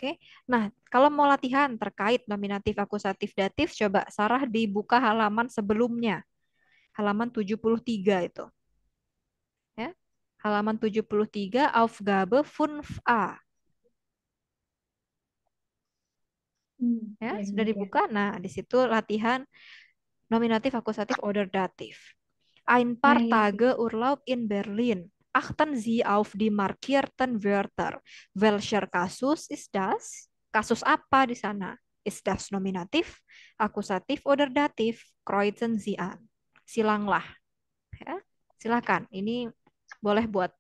Oke. Nah, kalau mau latihan terkait nominatif, akusatif, datif, coba Sarah dibuka halaman sebelumnya. Halaman 73 itu. Ya. Halaman 73, Aufgabe 5a. Ya, Ya, sudah benar ya. dibuka. Nah, di situ latihan nominatif, akusatif, oder, datif. Ein paar Nah, ya. Tage Urlaub in Berlin. Achten Sie auf die markierten Wörter. Welcher Kasus ist das? Kasus apa di sana? Ist das nominatif, akusatif, oder datif? Kreuzen Sie an. Silanglah. Ya, silakan. Ini boleh buat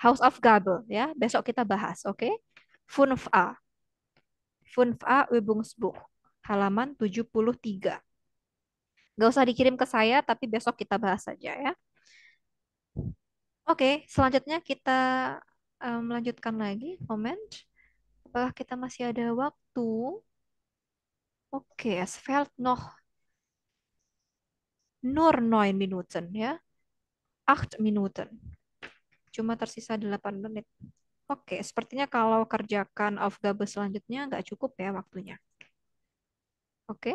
Hausaufgabe ya. Besok kita bahas, oke? 5a. 5a Übungsbuch. Halaman 73. Gak usah dikirim ke saya, tapi besok kita bahas saja ya. Oke, selanjutnya kita melanjutkan lagi. Moment. Apakah kita masih ada waktu? Oke, es fehlt noch nur 9 Minuten ya. 8 Minuten. Cuma tersisa 8 menit. Oke, sepertinya kalau kerjakan Aufgabe selanjutnya nggak cukup ya waktunya. Oke,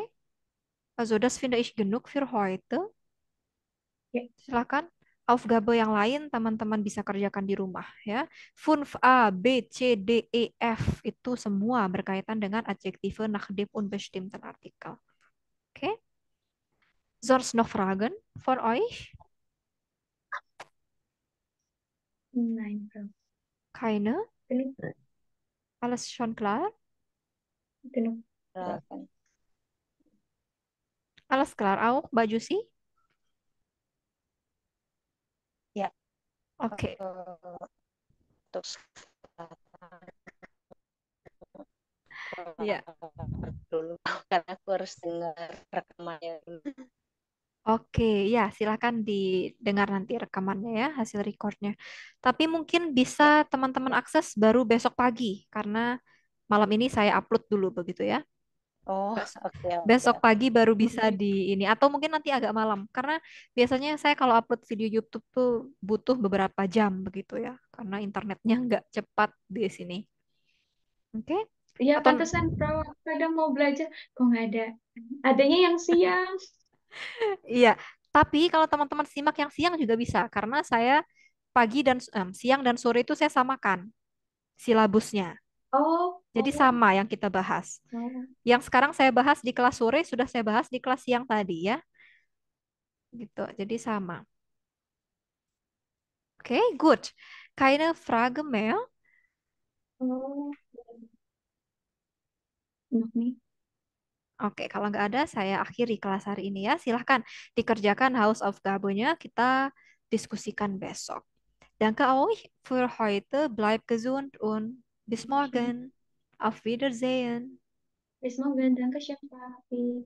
also das finde ich genug für heute. Ya. Silakan. Aufgabe yang lain teman-teman bisa kerjakan di rumah ya. 5a, B, C, D, E, F itu semua berkaitan dengan Adjektive nach dem unbestimmten Artikel. Oke. Sonst noch Fragen für euch? Nein, Frau. Keine? Genug. Alles schon klar? Genug. Silakan. Alles klar auch, Mbak Jusi? Ya, Oke. untuk sekarang Ya. kelar dulu karena aku harus dengar rekamannya dulu. Oke, ya silakan didengar nanti rekamannya ya, hasil recordnya. Tapi mungkin bisa teman-teman akses baru besok pagi, karena malam ini saya upload dulu begitu ya. Oh, Bes- oke, oke, Besok oke. pagi baru bisa di ini, atau mungkin nanti agak malam, karena biasanya saya kalau upload video YouTube tuh butuh beberapa jam begitu ya, karena internetnya nggak cepat di sini. Oke? Ya, Atau pantesan Frau kadang mau belajar, kok nggak ada. Adanya yang siang. iya, tapi kalau teman-teman simak yang siang juga bisa, karena saya pagi dan siang dan sore itu saya samakan silabusnya. Oh, Jadi oh, sama yang kita bahas. oh. Yang sekarang saya bahas di kelas sore sudah saya bahas di kelas siang tadi ya. Gitu. Jadi sama. Oke, good. Keine Frage mehr? Oh, enak nih. Oke, kalau nggak ada, saya akhiri kelas hari ini ya. Silahkan dikerjakan Hausaufgabe-nya. Kita diskusikan besok. Danke euch für heute. Bleibt gesund und bis morgen. Auf Wiedersehen. Semoga danke, Chef Raffi.